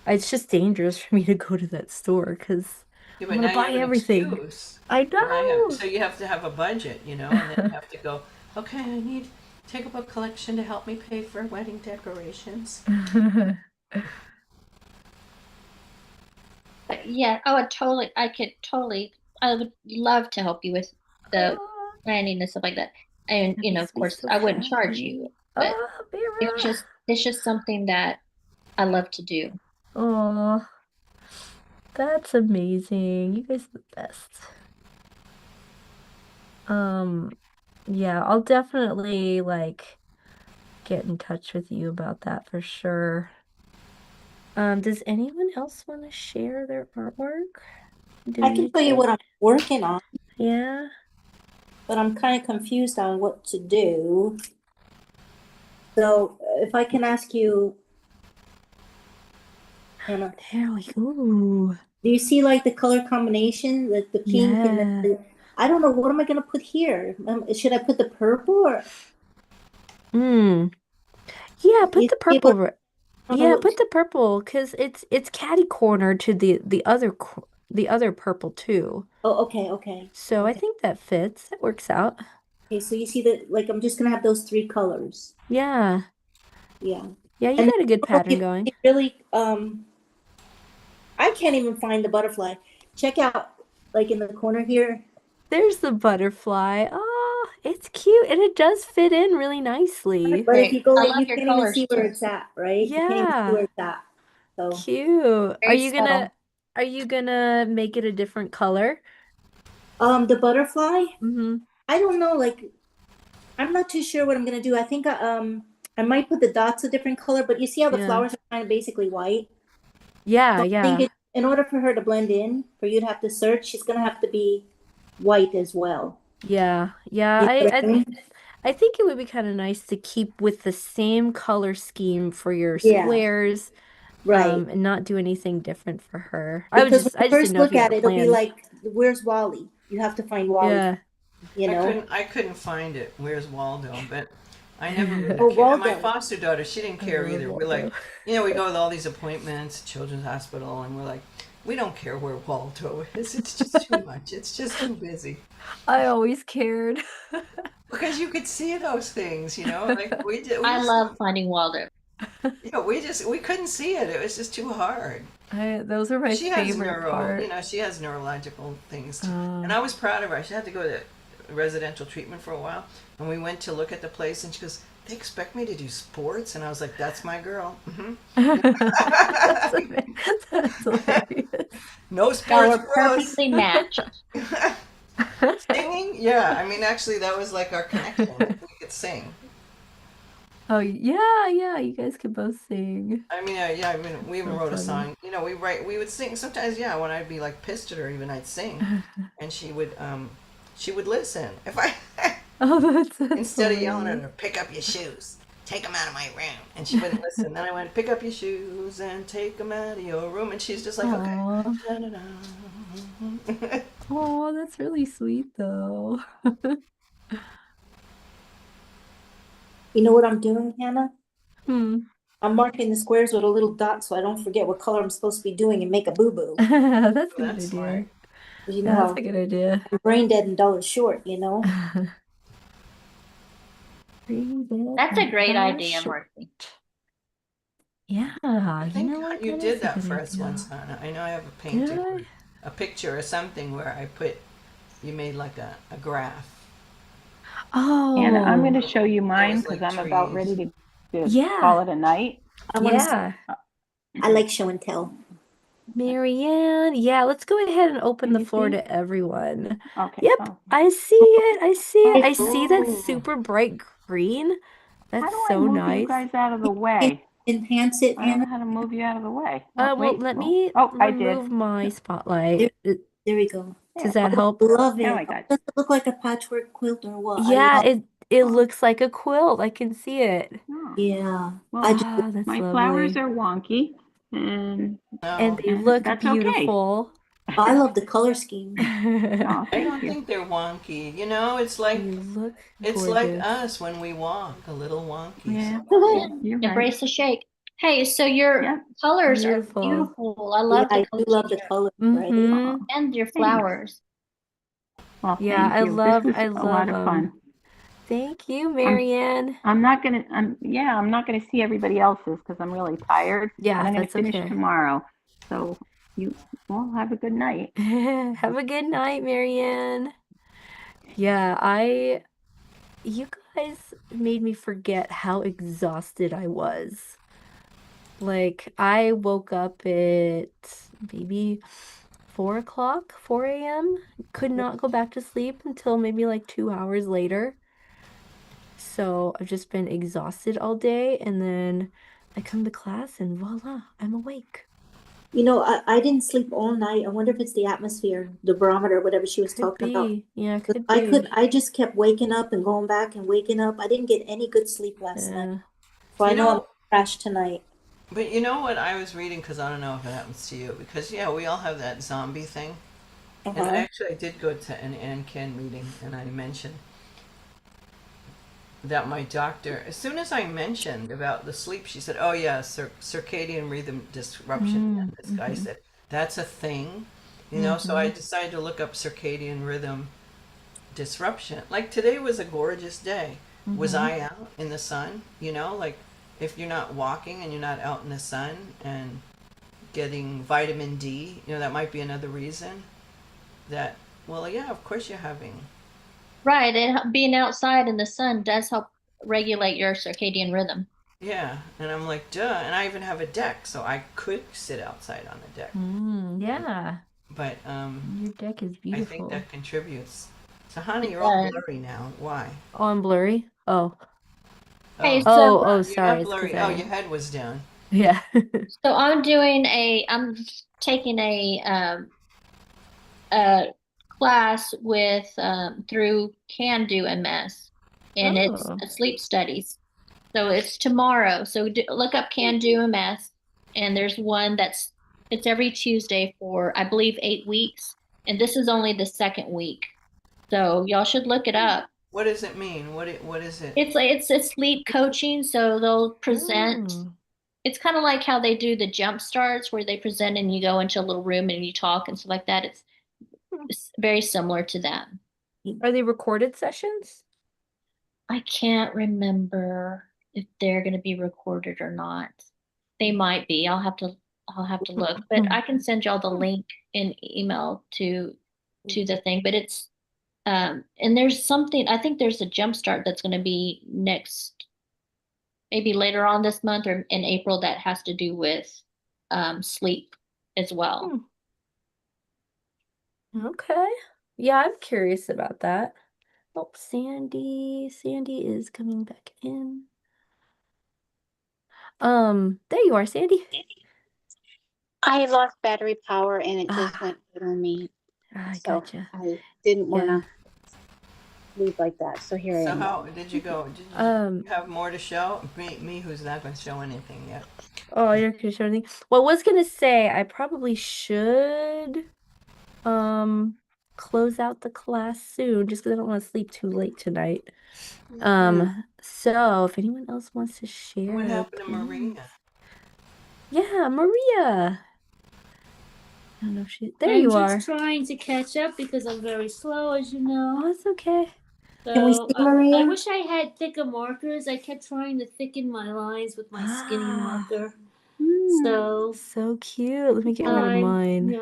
It's just dangerous for me to go to that store because
Yeah,
I'm
but
gonna
now you
buy
have an
everything.
excuse.
I
Where I have,
know.
so you have to have a budget, you know, and then you have to go, okay, I need take up a collection to help me pay for wedding decorations.
But yeah, I would love to help you with the
Oh,
planning and stuff like that. And,
that
of
makes me
course,
so
I wouldn't charge
happy.
you, but
Oh, Vera.
it's just something that I love to do.
Oh, that's amazing. You guys are the best. Um, yeah, I'll definitely like get in touch with you about that for sure. Does anyone else want to share their artwork? Do
I can tell you
anything?
what I'm working on,
Yeah.
but I'm kind of confused on what to do. So if I can ask you, Hannah,
There we go.
do you see like the color combination, like the pink and
Yeah.
I don't know, what am I gonna put here? Should I put the purple or
Hmm. Yeah, put
you
the
see what,
purple.
I don't know
Yeah,
what,
put the purple because it's catty corner to the other purple too.
oh, okay, okay,
So I
okay.
think that fits. That works out.
Okay, so you see that, like, I'm just gonna have those three colors.
Yeah.
Yeah.
Yeah, you
And
got a good
I don't know
pattern
if
going.
you really, I can't even find the butterfly. Check out, like in the corner here.
There's the butterfly. Oh, it's cute and it does fit in really
That's
nicely.
But if
great.
you go,
I love
you
your
can't even
colors
see where
too.
it's at, right? You can't even see
Yeah.
where it's at. So,
Cute.
Very subtle.
Are you gonna make it a different color?
the butterfly,
Mm-hmm.
I don't know, like, I'm not too sure what I'm gonna do. I think, I might put the dots a different color, but you see how the
Yeah.
flowers are kind of basically white?
Yeah,
So I think
yeah.
in order for her to blend in, for you to have to search, she's gonna have to be white as well.
Yeah. Yeah.
You know what I mean?
I think it would be kind of nice to keep with the same color scheme for your
Yeah,
squares,
right.
and not do anything different for her.
Because when
I
you
just didn't
first
know if
look
you had
at
a
it, it'll be
plan.
like, where's Wally? You have to find Wally,
Yeah.
you know?
I couldn't find it. Where's Waldo? But I never really
Oh,
cared. And my
Waldo.
foster daughter, she didn't
I
care
love
either. We're like,
Waldo.
we go to all these appointments, Children's Hospital, and we're like, we don't care where Waldo is. It's just too much. It's just too busy.
I always cared.
Because you could see those things, like
I love finding Waldo.
we couldn't see it. It was just too hard.
Those are my
She has
favorite part.
she has neurological things too. And
Uh,
I was proud of her. She had to go to residential treatment for a while, and we went to look at the place, and she goes, "They expect me to do sports," and I was like, "That's my girl."
that's, that's hilarious.
No
Y'all
sports
are
for us.
perfectly matched.
Singing, yeah. I mean, actually, that was like our connection. We could sing.
Oh yeah, yeah, you guys can both sing.
I mean, yeah. I mean, we even
So
wrote a
funny.
song. We would sing sometimes. Yeah, when I'd be like pissed at her, even I'd sing, and she would listen. If I
Oh, that's
instead of yelling at
hilarious.
her, pick up your shoes, take them out of my room, and she wouldn't listen. Then I went, pick up your shoes and take them out of your room, and she's just like, okay.
Aw.
Da-da-da.
Oh, that's really sweet though.
You know what I'm doing, Hannah?
Hmm.
I'm marking the squares with a little dot so I don't forget what color I'm supposed to be doing and make a boo-boo.
That's a good
That's smart.
idea.
'Cause you know
Yeah, that's
how
a good idea.
I'm brain dead and dull and short, you know?
Green bed
That's a
and
great
color
idea,
short.
Marcy.
Yeah,
I
you
think
know what?
you
That
did
is a
that
good
for us
idea.
once, Hannah. I know I have a
Did
painting,
I?
a picture or something where you made like a graph.
And I'm going
Oh,
to show you
That
mine
was
because
like
I'm about
trees.
ready to
yeah,
call it a night.
I want to,
yeah.
I like show and tell.
Marianne, yeah, let's go ahead and open
Can
the
you
floor
see?
to everyone.
Okay.
Yep,
Oh,
I see it. I see it. I
okay.
see that
Ooh.
super bright green.
How
That's
do I
so
move you
nice.
guys out of the
Can
way?
you enhance it,
I don't
Hannah?
know how to move you out of the way. Oh,
Well,
wait.
let
Well,
me
oh, I did.
remove my
There,
spotlight.
there we go.
Does
There.
that help?
Love
Now
it.
I got you.
Does it look like a patchwork quilt or what? I
Yeah,
love
it
it.
looks like a quilt. I can see it.
Oh,
Yeah.
well,
I just,
Ah, that's
my flowers
lovely.
are wonky, and
And
No.
they look
that's okay.
beautiful.
I love the color scheme.
Oh,
I
thank
don't
you.
think they're wonky. You know, it's like
You look
it's like
gorgeous.
us when we walk, a little wonky.
Yeah,
So-
you're right.
Embrace the shake. Hey, so your
Yeah.
colors
Beautiful.
are beautiful. I
Yeah,
love the
I do
colors
love
in
the
your-
color, right?
Mm-hmm.
and your flowers.
Well,
Yeah,
thank you. This was
I
a
love
lot of fun.
Thank you, Marianne.
I'm not gonna see everybody else's because I'm really tired.
Yeah,
But I'm gonna
that's
finish
okay.
tomorrow. So you all have a good night.
Have a good night, Marianne. Yeah, you guys made me forget how exhausted I was. Like, I woke up at maybe 4 o'clock, 4 a.m. Could not go back to sleep until maybe like 2 hours later. So I've just been exhausted all day, and then I come to class and voila, I'm awake.
You know, I didn't sleep all night. I wonder if it's the atmosphere, the barometer, whatever she was
Could
talking about.
be. Yeah,
'Cause
could
I
be.
I just kept waking up and going back and waking up. I didn't get any good sleep last night.
Yeah.
So I
You
know I'm
know,
crashed tonight.
but you know what I was reading, because I don't know if it happens to you, because yeah, we all have that zombie thing. And
Uh-huh.
actually, I did go to an ANCAN meeting, and I mentioned that my doctor, as soon as I mentioned about the sleep, she said, "Oh yeah, circadian rhythm disruption." And this guy
Mhm.
said, "That's a thing," you know. So I decided to look up circadian rhythm disruption. Like today was a gorgeous day. Was I out in the sun? You know, like if you're not walking and you're not out in the sun and getting vitamin D, you know, that might be another reason that, well, yeah, of course you're having.
Right, and being outside in the sun does help regulate your circadian rhythm.
Yeah, and I'm like, duh. And I even have a deck, so I could sit outside on the deck.
Yeah,
But
your deck is
I think
beautiful.
that contributes. So, honey,
It
you're all
does.
blurry now. Why?
Oh, I'm blurry. Oh,
Hey,
Oh,
so
oh,
you're
sorry.
not
It's because
blurry. Oh, your head was down.
yeah.
I'm taking a class with through Can Do MS, and it's
Oh.
a sleep studies. So it's tomorrow. So look up Can Do MS, and there's one it's every Tuesday for I believe 8 weeks, and this is only the second week. So y'all should look it up.
What does it mean? What is it?
It's sleep coaching, so they'll present.
Oh.
It's kind of like how they do the jump starts where they present and you go into a little room and you talk and stuff like that. It's very similar to that.
Are they recorded sessions?
I can't remember if they're going to be recorded or not. They might be. I'll have to look, but I can send y'all the link in email to the thing. But it's and there's something. I think there's a jump start that's going to be next, maybe later on this month or in April that has to do with sleep as well.
Okay. Yeah, I'm curious about that. Oh, Sandy. Sandy is coming back in. There you are, Sandy.
I lost battery power and it just
Ah,
went dead on me.
I
So
gotcha.
I didn't want
Yeah.
to leave like that. So here I
So
am.
how did you go? Did you have more to show? Me who's not going to show anything yet.
Oh, you're not gonna show anything. Well, I was gonna say I probably should close out the class soon just because I don't want to sleep too late tonight. So if anyone else wants to share,
What happened to
please.
Maria?
Yeah, Maria. I don't know if there
I'm
you
just
are.
trying to catch up because I'm very slow, as you
Oh,
know.
it's okay.
Can we
So
see
I
Maria?
wish I had thicker markers. I kept trying to thicken my lines with my skinny
Ah,
marker.
Mm.
So
so cute. Let me get rid of
I'm,
mine.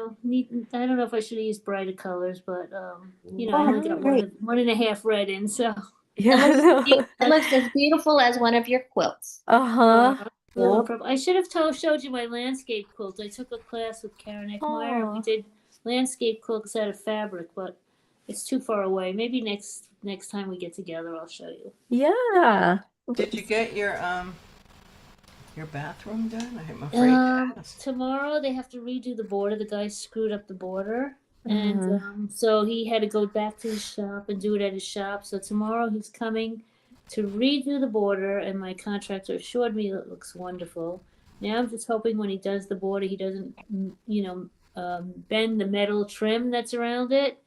I don't know if I should have used brighter colors, but I
Oh,
only got
great.
one and a half red in. So
Yeah,
It looks as beautiful as one of your quilts.
Uh-huh.
blue and
Yep.
purple. I should have showed you my landscape quilt. I took a class with Karen Eckmeyer and we
Aw.
did landscape quilts out of fabric, but it's too far away. Maybe next time we get together, I'll show you.
Yeah.
Did you get your bathroom done? I'm afraid to ask.
Tomorrow they have to redo the border. The guy screwed up the border, and
Uh-huh.
so he had to go back to his shop and do it at his shop. So tomorrow he's coming to redo the border, and my contractor assured me it looks wonderful. Now I'm just hoping when he does the border, he doesn't, bend the metal trim that's around it.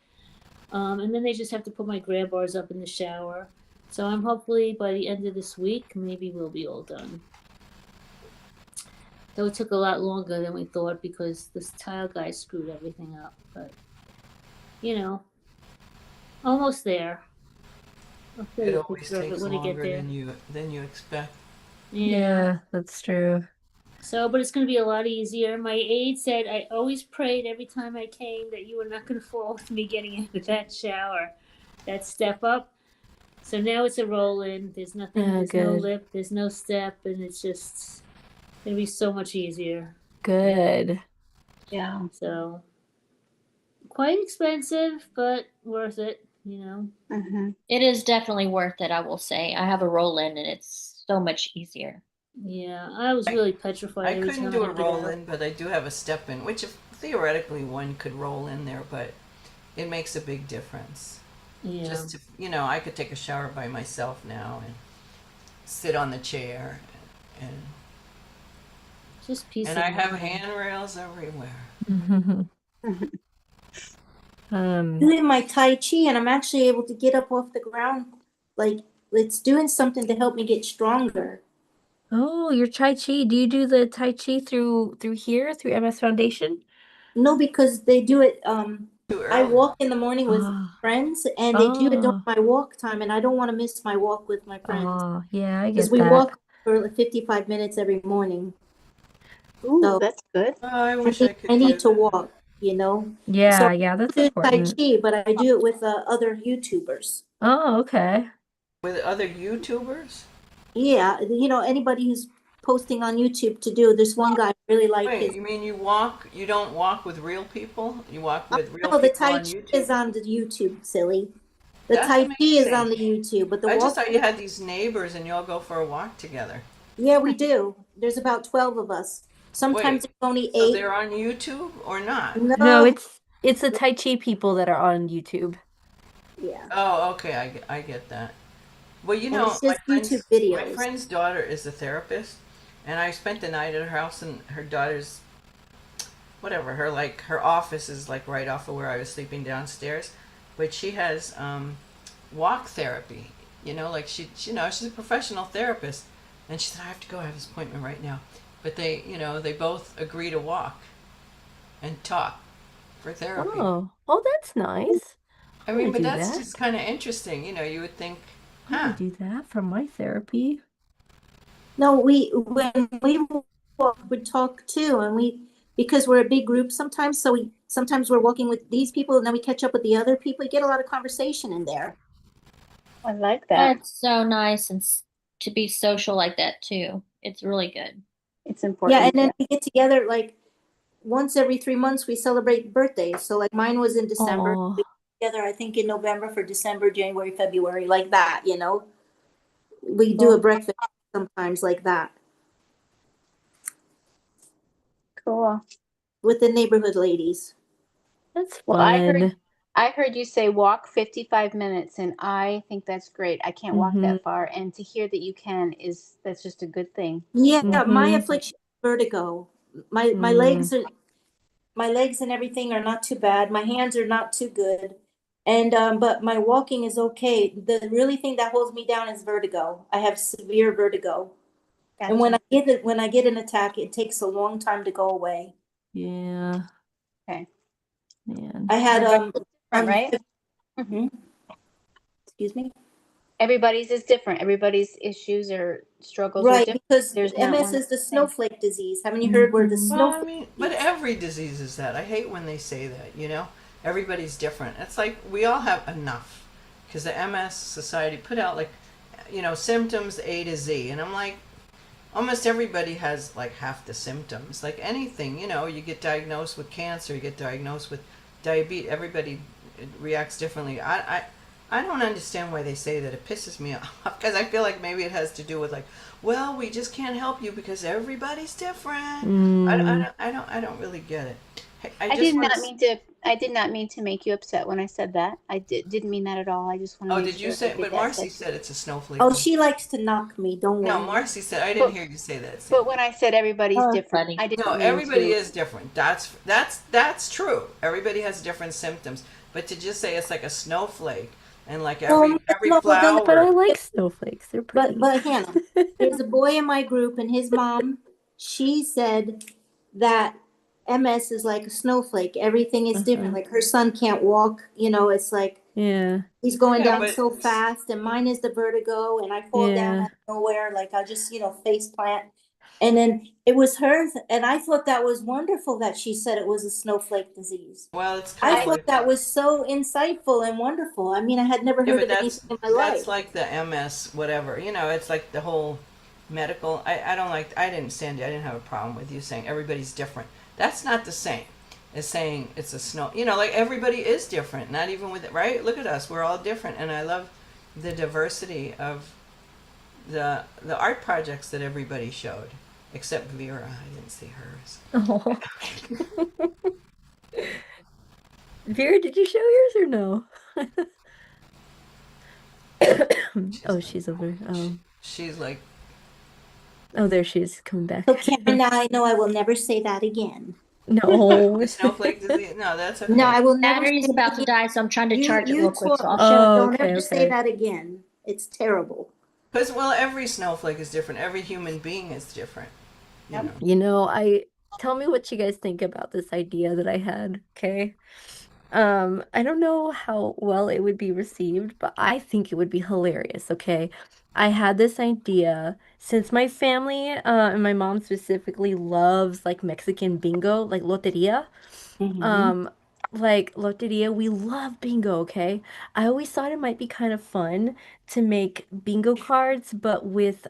And then they just have to put my grab bars up in the shower. So I'm hopefully by the end of this week, maybe we'll be all done. Though it took a lot longer than we thought because this tile guy screwed everything up. But, you know, almost there. I'll show
It
you a
always
picture of it
takes
when I get
longer
there.
than you expect.
Yeah, that's true.
So, but it's going to be a lot easier. My aide said I always prayed every time I came that you were not going to fall with me getting into that shower, that step up. So now it's a roll in. There's nothing,
Oh,
there's no
good.
lip, there's no step, and it's just going to be so much easier.
Good.
Yeah.
So, quite expensive, but worth it, you know.
Mm-hmm.
It is definitely worth it, I will say. I have a roll in and it's so much easier.
Yeah, I was really petrified
I
every
couldn't
time
do
I
a
get
roll
out.
in, but I do have a step in, which theoretically one could roll in there, but it makes a big difference.
Yeah.
Just to, I could take a shower by myself now and sit on the chair, and
Just peace
and
of
I have
mind.
handrails everywhere.
Doing my Tai Chi, and I'm actually able to get up off the ground. Like, it's doing something to help me get stronger.
Oh, your Tai Chi. Do you do the Tai Chi through here, through MS Foundation?
No, because they do it,
Too
I
early.
walk in the morning with
Ah,
friends, and they do it during
oh,
my walk time, and I don't want to miss my walk with my friends.
oh, yeah, I
Because
get
we
that.
walk for like 55 minutes every morning.
Ooh,
So
that's good.
Oh, I
I
wish
need,
I could
I
do
need to
that.
walk, So
Yeah, that's
I do Tai
important.
Chi, but I do it with other YouTubers.
Oh, okay.
With other YouTubers?
Yeah, anybody who's posting on YouTube to do. There's one guy I really like
Wait,
his.
you mean you don't walk with real people? You walk with real
No, the
people
Tai
on
Chi
YouTube?
is on the YouTube, silly. The
That's
Tai Chi is
amazing.
on the YouTube, but the
I just
walk,
thought you had these neighbors and you all go for a walk together.
yeah, we do. There's about 12 of us. Sometimes
Wait,
there's only
so
8.
they're on YouTube or not?
No,
No,
it's the Tai Chi people that are on YouTube.
yeah,
Oh, okay, I get that. Well,
and it's just YouTube videos.
my friend's daughter is a therapist, and I spent the night at her house, and her daughter's whatever her office is like right off of where I was sleeping downstairs, but she has walk therapy. Like she's a professional therapist, and she said I have to go. I have this appointment right now, but they both agree to walk and talk for therapy.
Oh, that's nice.
I
I'm
mean,
gonna
but
do
that's
that.
just kind of interesting. You would think,
I'm
huh?
gonna do that for my therapy.
No, when we walk, we talk too, and because we're a big group sometimes, so sometimes we're walking with these people, and then we catch up with the other people. You get a lot of conversation in there.
I like that.
That's so nice and to be social like that too. It's really good.
It's important.
Yeah, and then we get together like once every 3 months. We celebrate birthdays. So like mine was in December.
Oh,
We get together, I think in November for December, January, February, like that. We do a
Cool.
breakfast sometimes like that
Cool.
with the neighborhood ladies.
that's
Well,
fun.
I heard you say walk 55 minutes, and I think that's great. I can't walk that far, and to hear that you can that's just a good thing.
Yeah, my
Mm-hmm.
affliction is vertigo. My
Mm.
my legs and everything are not too bad. My hands are not too good. And but my walking is okay. The really thing that holds me down is vertigo. I have severe vertigo. And
Gotcha.
when I get an attack, it takes a long time to go away.
Yeah,
Okay.
man.
I had
Everybody's different,
on
right?
Mhm. Excuse me.
Everybody's is different. Everybody's issues or struggles are
Right,
different.
because
There's not
MS
one
is the
thing.
snowflake disease. Haven't you heard where the
Mhm.
Well, I
snowflake
mean, but
disease?
every disease is that. I hate when they say that. Everybody's different. It's like we all have enough. Because the MS Society put out, like, symptoms A to Z. And I'm like, almost everybody has, like, half the symptoms. Like anything, you get diagnosed with cancer, you get diagnosed with diabetes. Everybody reacts differently. I don't understand why they say that. It pisses me off. Because I feel like maybe it has to do with, like, well, we just can't help you because everybody's different.
Mm.
I don't really get it. I
I
just
did
want
not
to.
mean to. I did not mean to make you upset when I said that. Didn't mean that at all. I just want to
Oh,
make
did you
sure
say?
everybody
But
got
Marcy
said.
said it's a snowflake.
Oh, she likes to knock me. Don't
No,
worry.
Marcy said I didn't
But
hear you say that,
but
Sandy.
when I said everybody's
Oh,
different,
funny.
I
No,
didn't mean
everybody
to.
is different. That's true. Everybody has different symptoms. But to just say it's like a snowflake and like
No,
every
no,
But I
flower.
like snowflakes. They're pretty.
but Hannah, there's a boy in my group, and his mom, she said that MS is like a snowflake. Everything is different.
Uh-huh.
Like her son can't walk. It's like
Yeah.
he's going
Yeah,
down
but
so fast, and mine is the vertigo, and I fall down
Yeah.
out of nowhere, like I just, face plant. And then it was her, and I thought that was wonderful that she said it was a snowflake disease.
well, it's
I
kind of
I
thought
like
that was so insightful and wonderful. I mean, I had never
yeah,
heard
but
of anything in my
that's
life.
like the MS whatever. It's like the whole medical. I don't like. I didn't stand. I didn't have a problem with you saying everybody's different. That's not the same as saying it's a snow. Like everybody is different. Not even with it, right? Look at us. We're all different, and I love the diversity of the art projects that everybody showed, except Vera. I didn't see hers.
Oh. Vera, did you show yours or no?
She's
Oh,
like,
she's over.
she's like,
Oh, there she is coming back.
So Karen, now I know I will never say that again.
what,
No.
the snowflake disease? No, that's
No,
okay.
I will never say
Battery's
it
about to
again.
die, so I'm trying to charge it
You
real quick. So I'll
talk,
shut.
Michelle,
Oh,
don't
okay,
ever say
okay.
that again. It's terrible.
Because well, every snowflake is different. Every human being is different. You know.
I tell me what you guys think about this idea that I had, okay? I don't know how well it would be received, but I think it would be hilarious, okay? I had this idea since my family, and my mom specifically loves like Mexican bingo, like loteria.
Mhm.
Um, like Loteria, we love bingo, okay? I always thought it might be kind of fun to make bingo cards, but with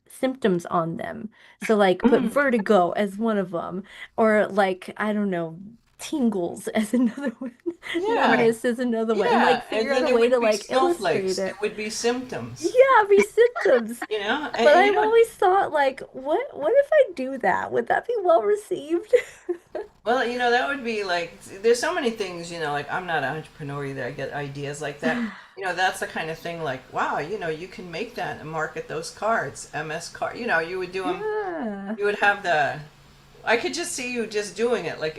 symptoms on them. So like put
Mm,
vertigo as one of them, or like I don't know, tingles as another one,
yeah,
numbness as another one, and
yeah.
like
And
figure out
then
a
it
way
would
to
be
like illustrate
snowflakes. It
it.
would be symptoms.
Yeah, be symptoms. But
And
I've always thought like, what if I do that? Would that be well received?
well, that would be like, there's so many things, like I'm not an entrepreneur either. I get ideas like that. That's the kind of thing like, wow, you can make that and market those cards, MS card. You would do them,
Yeah.
you would have I could just see you just doing it like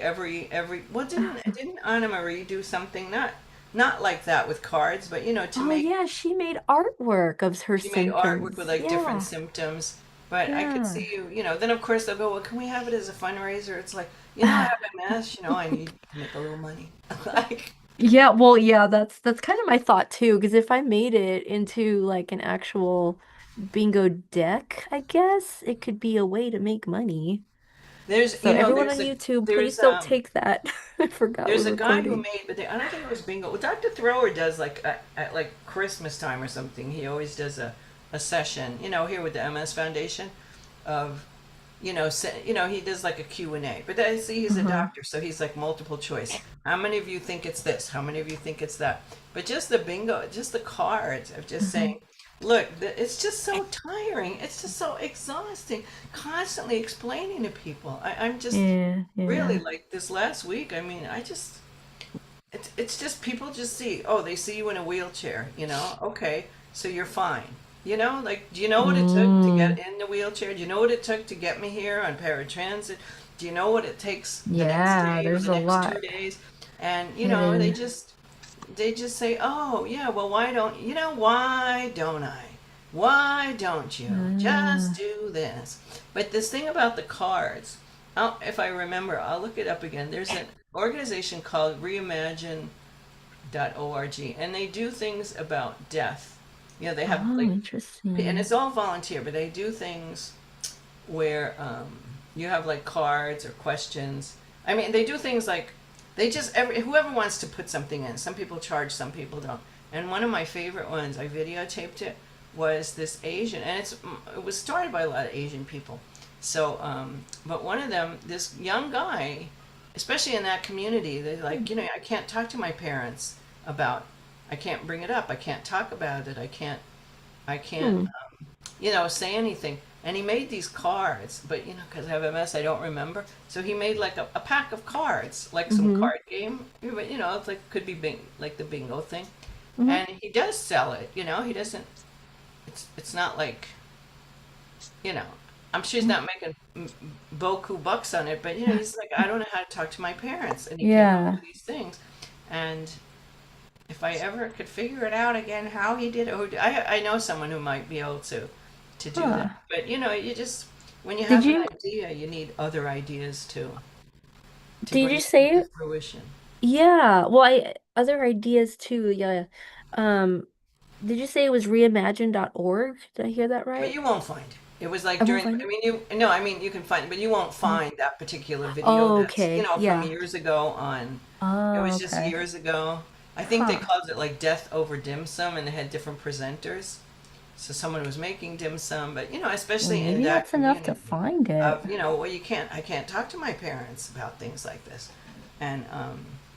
well, didn't Anna Marie do something not like that with cards, but to
Oh
make,
yeah, she made artwork of her
she made artwork with
symptoms.
like different
Yeah.
symptoms. But I could
Yeah.
see you, then of course they'll go, well, can we have it as a fundraiser? It's like, I have MS, I need to make a little money. Like,
Yeah, well, yeah, that's kind of my thought too, because if I made it into like an actual bingo deck, I guess it could be a way to make money.
there's,
So everyone on YouTube, please
there's,
don't take that. I forgot we're
there's a guy who
recording.
made, but I don't think it was bingo. Well, Dr. Thrower does like at like Christmas time or something. He always does a session, here with the MS Foundation of, he does like a Q&A. But he's a
Uh-huh.
doctor, so he's like multiple choice. How many of you think it's this? How many of you think it's that? But just the bingo, just the cards of just
Mhm.
saying, look, it's just so tiring. It's just so exhausting, constantly explaining to people. I'm just
Yeah,
really
yeah.
like this last week. I mean, it's just people just see, oh, they see you in a wheelchair, okay, so you're fine. Like, do you know what it took to get
Mm,
in the wheelchair? Do you know what it took to get me here on paratransit? Do you know what it takes the next
yeah,
day or
there's
the
a
next two
lot
days? And,
hidden.
they just say, oh, yeah, well, why don't I? Why don't you just
Ah,
do this? But this thing about the cards, if I remember, I'll look it up again. There's an organization called Reimagine.org, and they do things about death. They have
oh,
like, and
interesting.
it's all volunteer, but they do things where you have like cards or questions. I mean, they do things like whoever wants to put something in. Some people charge, some people don't. And one of my favorite ones, I videotaped it, was this Asian, and it was started by a lot of Asian people. So, but one of them, this young guy, especially in that community, they're like, I can't talk to my parents about, I can't bring it up, I can't talk about it, I can't
Hmm.
say anything. And he made these cards, but because I have MS, I don't remember. So he made like a pack of cards, like some
Mm-hmm.
card game. But it's like could be like the bingo thing.
Mm-hmm.
And he does sell it. He doesn't. It's not like you know. I'm sure he's not making boku bucks on it, but he's like, I don't know how to talk to my parents, and he came up
Yeah.
with these things. And if I ever could figure it out again, how he did it, I know someone who might be able to do that.
Huh.
But you just when you
Did
have an
you
idea, you need other ideas to
did
bring
you
it
say
into fruition.
yeah, well I other ideas too, yeah. Um did you say it was reimagine.org? Did I hear that
But
right?
you won't find it. It was like
I won't
during.
find
I
it.
mean, you no. I mean, you can find, but you won't
Mhm.
find that particular video.
Oh,
That's
okay.
from
Yeah.
years ago on. It
Oh,
was just
okay.
years ago. I think they
Huh.
called it like Death Over Dim Sum, and they had different presenters. So someone was making dim sum, but
Well,
especially in
maybe
that
that's enough to
community
find it.
of well, I can't talk to my parents about things like this, and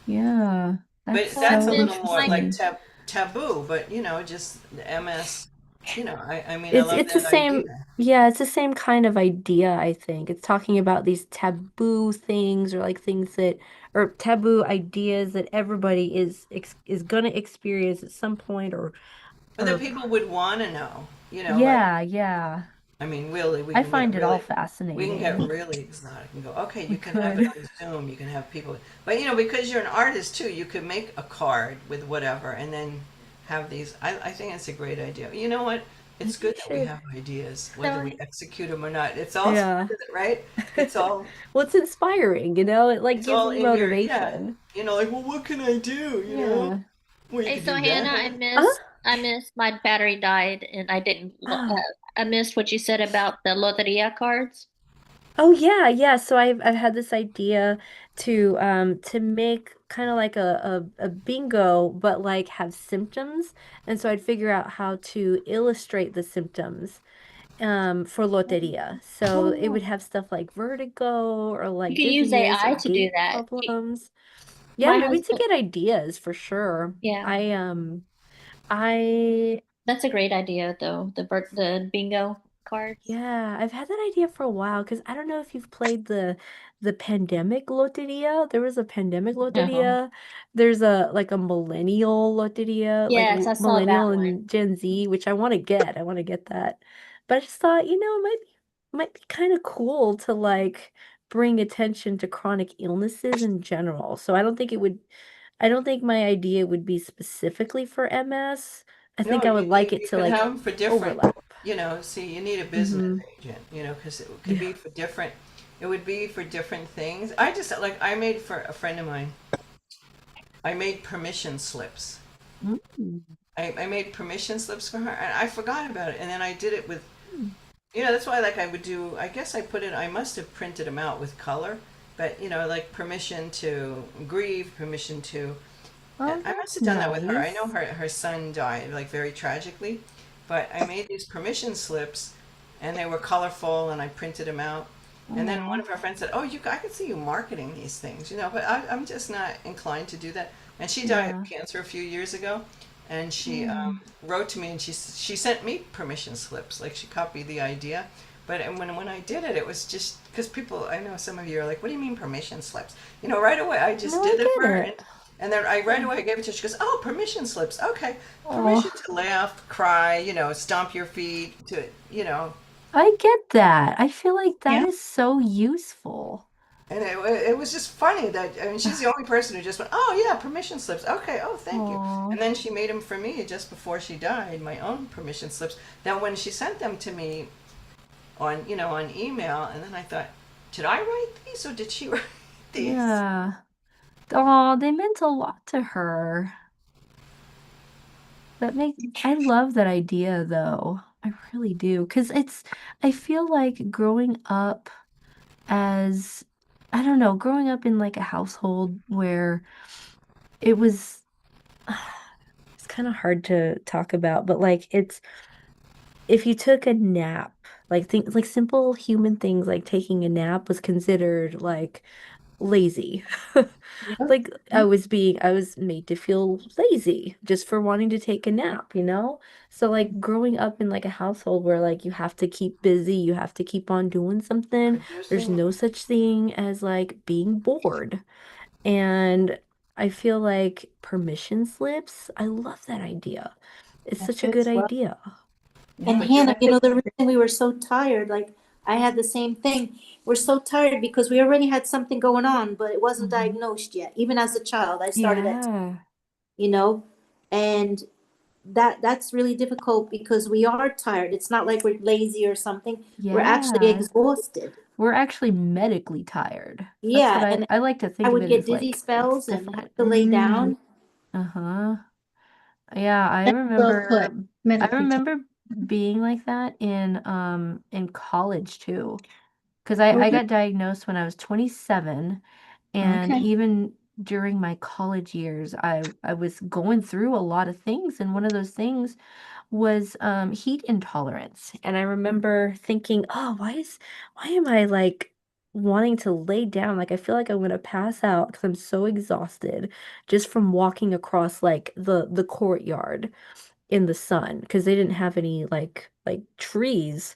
Yeah. That's
but
Well, I've
that's a
so
been
little more
like,
like
interesting.
taboo. But just the MS. I mean, I
It's
love
it's the
that
same,
idea.
yeah, it's the same kind of idea, I think. It's talking about these taboo things or like things that or taboo ideas that everybody is gonna experience at some point
But that
or
people would want to know, like,
yeah, yeah.
I mean, really,
I find it all
we can get
fascinating.
really exotic and go, okay,
We
you can have it
could.
on Zoom, you can have people, but because you're an artist too, you could make a card with whatever and then have these. I think it's a great idea. You know what? It's
Maybe we
good that we
should.
have ideas, whether
so
we execute them or not. It's all,
Yeah.
right? It's all,
Well, it's inspiring, It like
it's
gives
all
me
in your, yeah.
motivation.
Like, well, what can I do?
Yeah.
Well, you
hey,
could
so
do
Hannah,
that.
Uh-huh.
I missed my battery died, and I didn't.
Oh.
I missed what you said about the loteria cards.
Oh yeah, yeah. So I've had this idea to make kind of like a bingo, but like have symptoms. And so I'd figure out how to illustrate the symptoms for Loteria. So it would
Oh,
have stuff like vertigo or
you
like
can use
dizziness or
AI to do
gait
that.
problems. Yeah,
My
maybe to
husband,
get ideas for sure.
yeah,
I
that's a great idea though. The bingo cards.
Yeah, I've had that idea for a while because I don't know if you've played the pandemic Loteria. There was a pandemic
No.
Loteria. There's a like a millennial Loteria, like
Yes, I saw
millennial
that one.
and Gen Z, which I want to get. I want to get that. But I just thought, it might be kind of cool to like bring attention to chronic illnesses in general. So I don't think my idea would be specifically for MS. I
No,
think I would like it
you
to
could have
like
them for different,
overlap.
see, you need a business
Mm-hmm.
agent, because it could be
Yeah.
for different, it would be for different things. I just, like, I made for a friend of mine, I made permission slips.
Mm.
I made permission slips for her and I forgot about it. And then I did it with,
Mm.
that's why, like, I would do, I guess I must have printed them out with color, but, like permission to grieve, permission to
Oh,
I must
that's
have done that with her. I know
nice.
her son died like very tragically, but I made these permission slips, and they were colorful, and I printed them out. And then one
Oh,
of her friends said, "Oh, I could see you marketing these things, but I'm just not inclined to do that." And she died of
yeah.
cancer a few years ago, and she
Mm.
wrote to me, and she sent me permission slips, like she copied the idea. But and when I did it, it was just because people, I know some of you are like, "What do you mean permission slips?" Right away, I just
No, I
did it for
get
her,
it.
and then I right
Yeah.
away gave it to her. She goes, "Oh, permission slips. Okay, permission
Oh,
to laugh, cry, stomp your feet,
I get that. I feel like that
Yeah.
is so useful.
And it was just funny that I mean she's the only person who just went, "Oh yeah, permission slips. Okay, oh thank you." And
Oh,
then she made them for me just before she died, my own permission slips. Now when she sent them to me on email, and then I thought, did I write these or did she write these?
yeah. Oh, they meant a lot to her. I love that idea though. I really do. I feel like growing up as, I don't know, growing up in like a household where it was, it's kind of hard to talk about, but like if you took a nap, like things like simple human things like taking a nap was considered like lazy.
Yep.
Like I was made to feel lazy just for wanting to take a nap, you know? So like growing up in like a household where like you have to keep busy, you have to keep on doing something, there's
Producing.
no such thing as like being bored. And I feel like permission slips, I love that idea. It's
I
such a
do
good
as well.
idea.
Yeah,
And
but you
Hannah, the reason we were so tired, like I had the same thing. We're so tired because we already had something going on, but it wasn't
Mhm.
diagnosed yet. Even as a child, I started at,
Yeah.
you know, and that's really difficult because we are tired. It's not like we're lazy or something. We're actually
Yeah.
exhausted.
We're actually medically tired. That's what
Yeah, and
I like to
I
think of
would
it
get
as
dizzy
like it's
spells and have
different.
to lay down.
Uh-huh. Yeah,
Well put.
I
Medically tired.
remember being like that in college too. Because
Oh,
I got diagnosed when I was 27, and
okay.
even during my college years, I was going through a lot of things, and one of those things was heat intolerance. And I remember thinking, oh, why am I like wanting to lay down? Like I feel like I'm gonna pass out because I'm so exhausted just from walking across like the courtyard in the sun because they didn't have any like trees.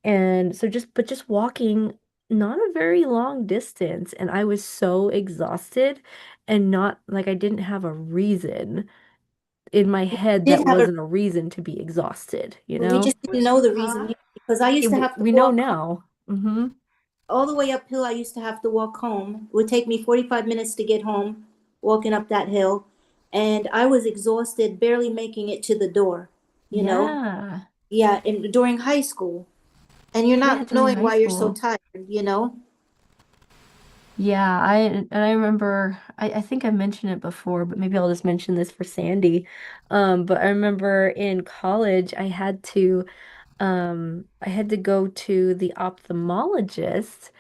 And so just walking not a very long distance, and I was so exhausted and not like I didn't have a reason in my head
Did
that
have a,
wasn't a reason to be exhausted, you
we
know?
just didn't know the reason because I used to have to
We know
walk
now. Mm-hmm.
all the way uphill. I used to have to walk home. It would take me 45 minutes to get home, walking up that hill. And I was exhausted, barely making it to the door, you know?
Yeah.
Yeah, during high school. And you're
Yeah,
not
during
knowing
high
why you're so
school.
tired, you know?
Yeah, I remember I think I mentioned it before, but maybe I'll just mention this for Sandy. But I remember in college I had to go to the ophthalmologist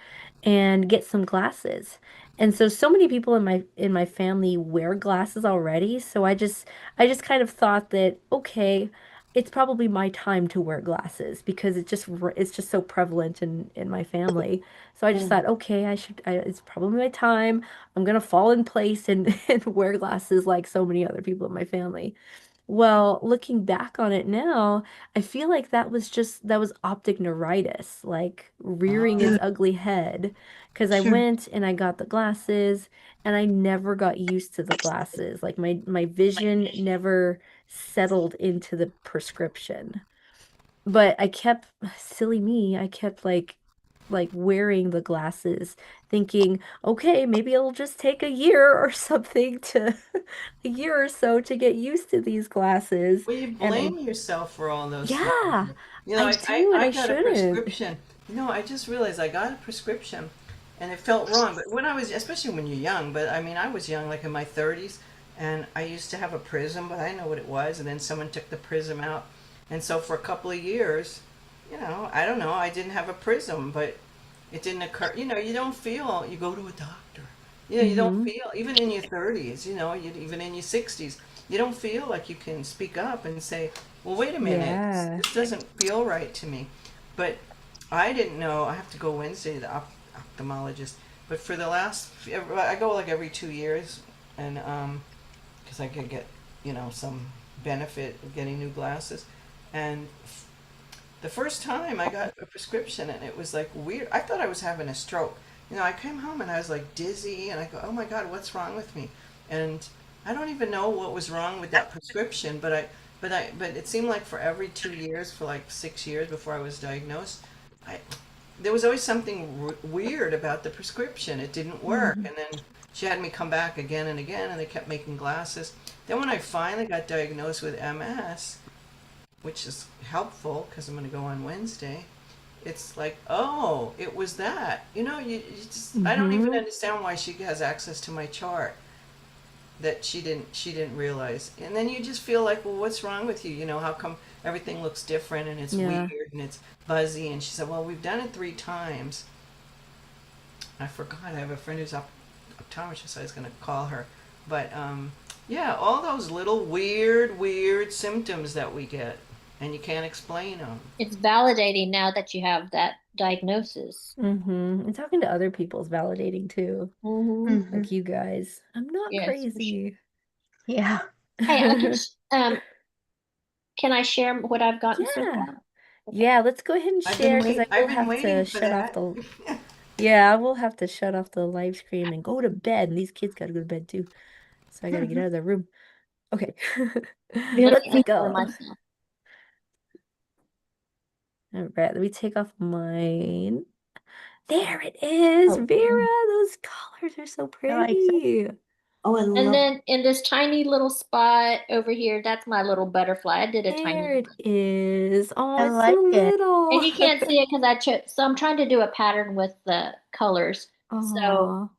and get some glasses. And so many people in my family wear glasses already, so I just kind of thought that okay, it's probably my time to wear glasses because it's just so prevalent in my family. So I just
Mm.
thought, okay, it's probably my time. I'm gonna fall in place and and wear glasses like so many other people in my family. Well, looking back on it now, I feel like that was optic neuritis, like rearing its
oh,
ugly head. Because I
Sure.
went and I got the glasses, and I never got used to the glasses. Like my vision never settled into the prescription. But I kept, silly me, I kept like wearing the glasses, thinking, okay, maybe it'll just take a year or something to a year or so to get used to these glasses.
well, you
And I,
blame yourself for all those things.
yeah,
You know,
I do, and
I
I
got a
shouldn't.
prescription. You know, I just realized I got a prescription and it felt wrong. But when I was, especially when you're young, but I mean, I was young, like in my 30s, and I used to have a prism, but I didn't know what it was. And then someone took the prism out. And so for a couple of years, you know, I don't know, I didn't have a prism, but it didn't occur. You know, you don't feel, you go to a doctor. You know, you don't
Mm-hmm.
feel, even in your 30s, you know, even in your 60s, you don't feel like you can speak up and say, well, wait a minute,
Yeah.
this doesn't feel right to me. But I didn't know, I have to go Wednesday to the ophthalmologist. But for the I go like every 2 years, and because I could get, you know, some benefit of getting new glasses. And the first time I got a prescription, and it was like weird. I thought I was having a stroke. You know, I came home and I was like dizzy, and I go, "Oh my God, what's wrong with me?" And I don't even know what was wrong with that prescription, but it seemed like for every 2 years, for like 6 years before I was diagnosed, I there was always something weird about the prescription. It didn't work,
Mm-hmm.
and then she had me come back again and again, and they kept making glasses. Then when I finally got diagnosed with MS, which is helpful because I'm going to go on Wednesday. It's like, oh, it was that. You know, you just I don't even
Mm-hmm.
understand why she has access to my chart that she didn't realize. And then you just feel like, well, what's wrong with you? You know, how come everything looks different and it's
Yeah.
weird and it's buzzy? And she said, well, we've done it 3 times. I forgot. I have a friend who's optometrist. So I was going to call her, but yeah, all those little weird symptoms that we get. and you can't explain them.
It's validating now that you have that diagnosis.
And talking to other people is validating too.
Mhm.
Like you guys. I'm not
Yes, for sure.
crazy.
Yeah.
Hey, can I share what I've gotten so
Yeah.
far?
Yeah, let's go ahead and
I've
share
been
because I
I've
will
been
have
waiting
to
for
shut off
that.
the yeah, I will have to shut off the live stream and go to bed. And these kids gotta go to bed too. So I gotta get out of the room. Okay.
Yeah,
Let
Let's
me uncover
go.
myself.
All right, let me take off mine. There it is,
Oh,
Vera. Those colors are so
I like that.
pretty.
Oh, I
And
love.
then in this tiny little spot over here, that's my little butterfly. I did a tiny
There it
one.
is. Oh,
I
it's
like
so
it.
little.
And you can't see it because I chose, so I'm trying to do a pattern with the colors. So
Oh,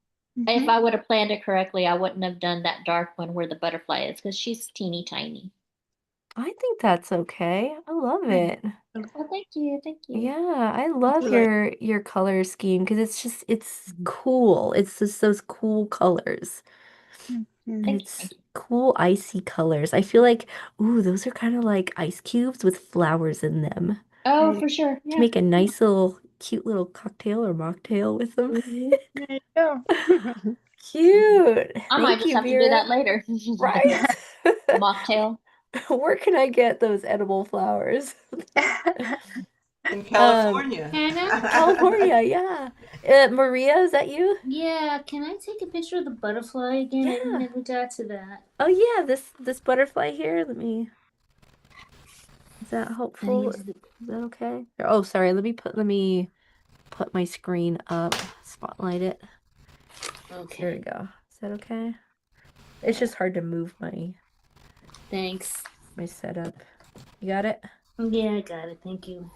if
Mhm.
I would have planned it correctly, I wouldn't have done that dark one where the butterfly is because she's teeny tiny.
I think that's okay. I love it.
Oh, thank you. Thank you.
Yeah, I love
like-
your color scheme because it's cool. It's just those cool colors.
Mhm.
Thank
It's
you.
cool icy colors. I feel like, ooh, those are kind of like ice cubes with flowers in them.
Oh,
Right.
for sure.
To
Yeah.
make a nice little cute little cocktail or mocktail with them.
Mhm. There you go.
Cute.
I might
Thank
just
you,
have to do
Vera.
that later.
Right?
Mocktail.
Where can I get those edible flowers?
In
Um,
California.
Hannah?
California, yeah. Maria, is that you?
Yeah, can I take a picture of the butterfly again? I
Yeah.
never got to that.
Oh yeah, this butterfly here. Is that helpful?
use
Is
the-
that okay? Oh, sorry. Let me put my screen up. Spotlight it. There we
Okay,
go. Is that okay? It's just hard to move
thanks.
my setup. You got it?
Yeah, I got it. Thank you.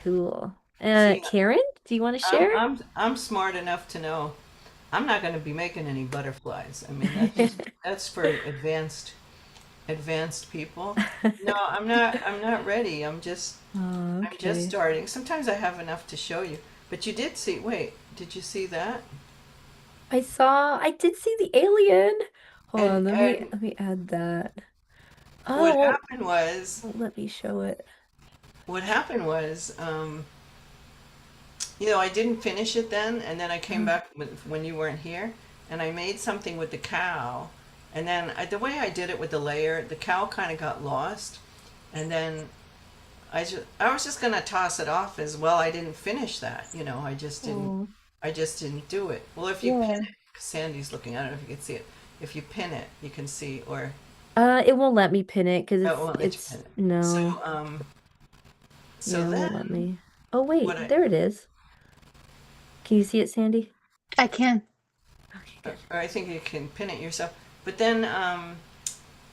Cool.
See,
Karen, do you want to
I'm
share?
I'm smart enough to know I'm not going to be making any butterflies. I mean, that's for advanced people. No, I'm not ready. I'm just
Okay.
starting. Sometimes I have enough to show you. But you did see. Wait, did you see that?
I did see the alien. Hold on, let me
And
let me add that.
what
Oh,
happened was
won't let me show it.
what happened was I didn't finish it then, and then I came back when you weren't here, and I made something with the cow, and then the way I did it with the layer, the cow kind of got lost, and then I was just gonna toss it off as well. I didn't finish that,
Oh,
I just didn't do it. Well, if you
yeah.
pin it, Sandy's looking. I don't know if you can see it. If you pin it, you can see, or
It won't let me pin it because
oh, it won't let you pin
it's
it.
no.
So
Yeah, it won't let
then
me. Oh
what
wait, there it is. Can you see it, Sandy?
I can.
Okay, good.
or I think you can pin it yourself. But then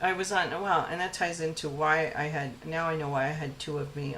I was on, well, and that ties into why now I know why I had two of me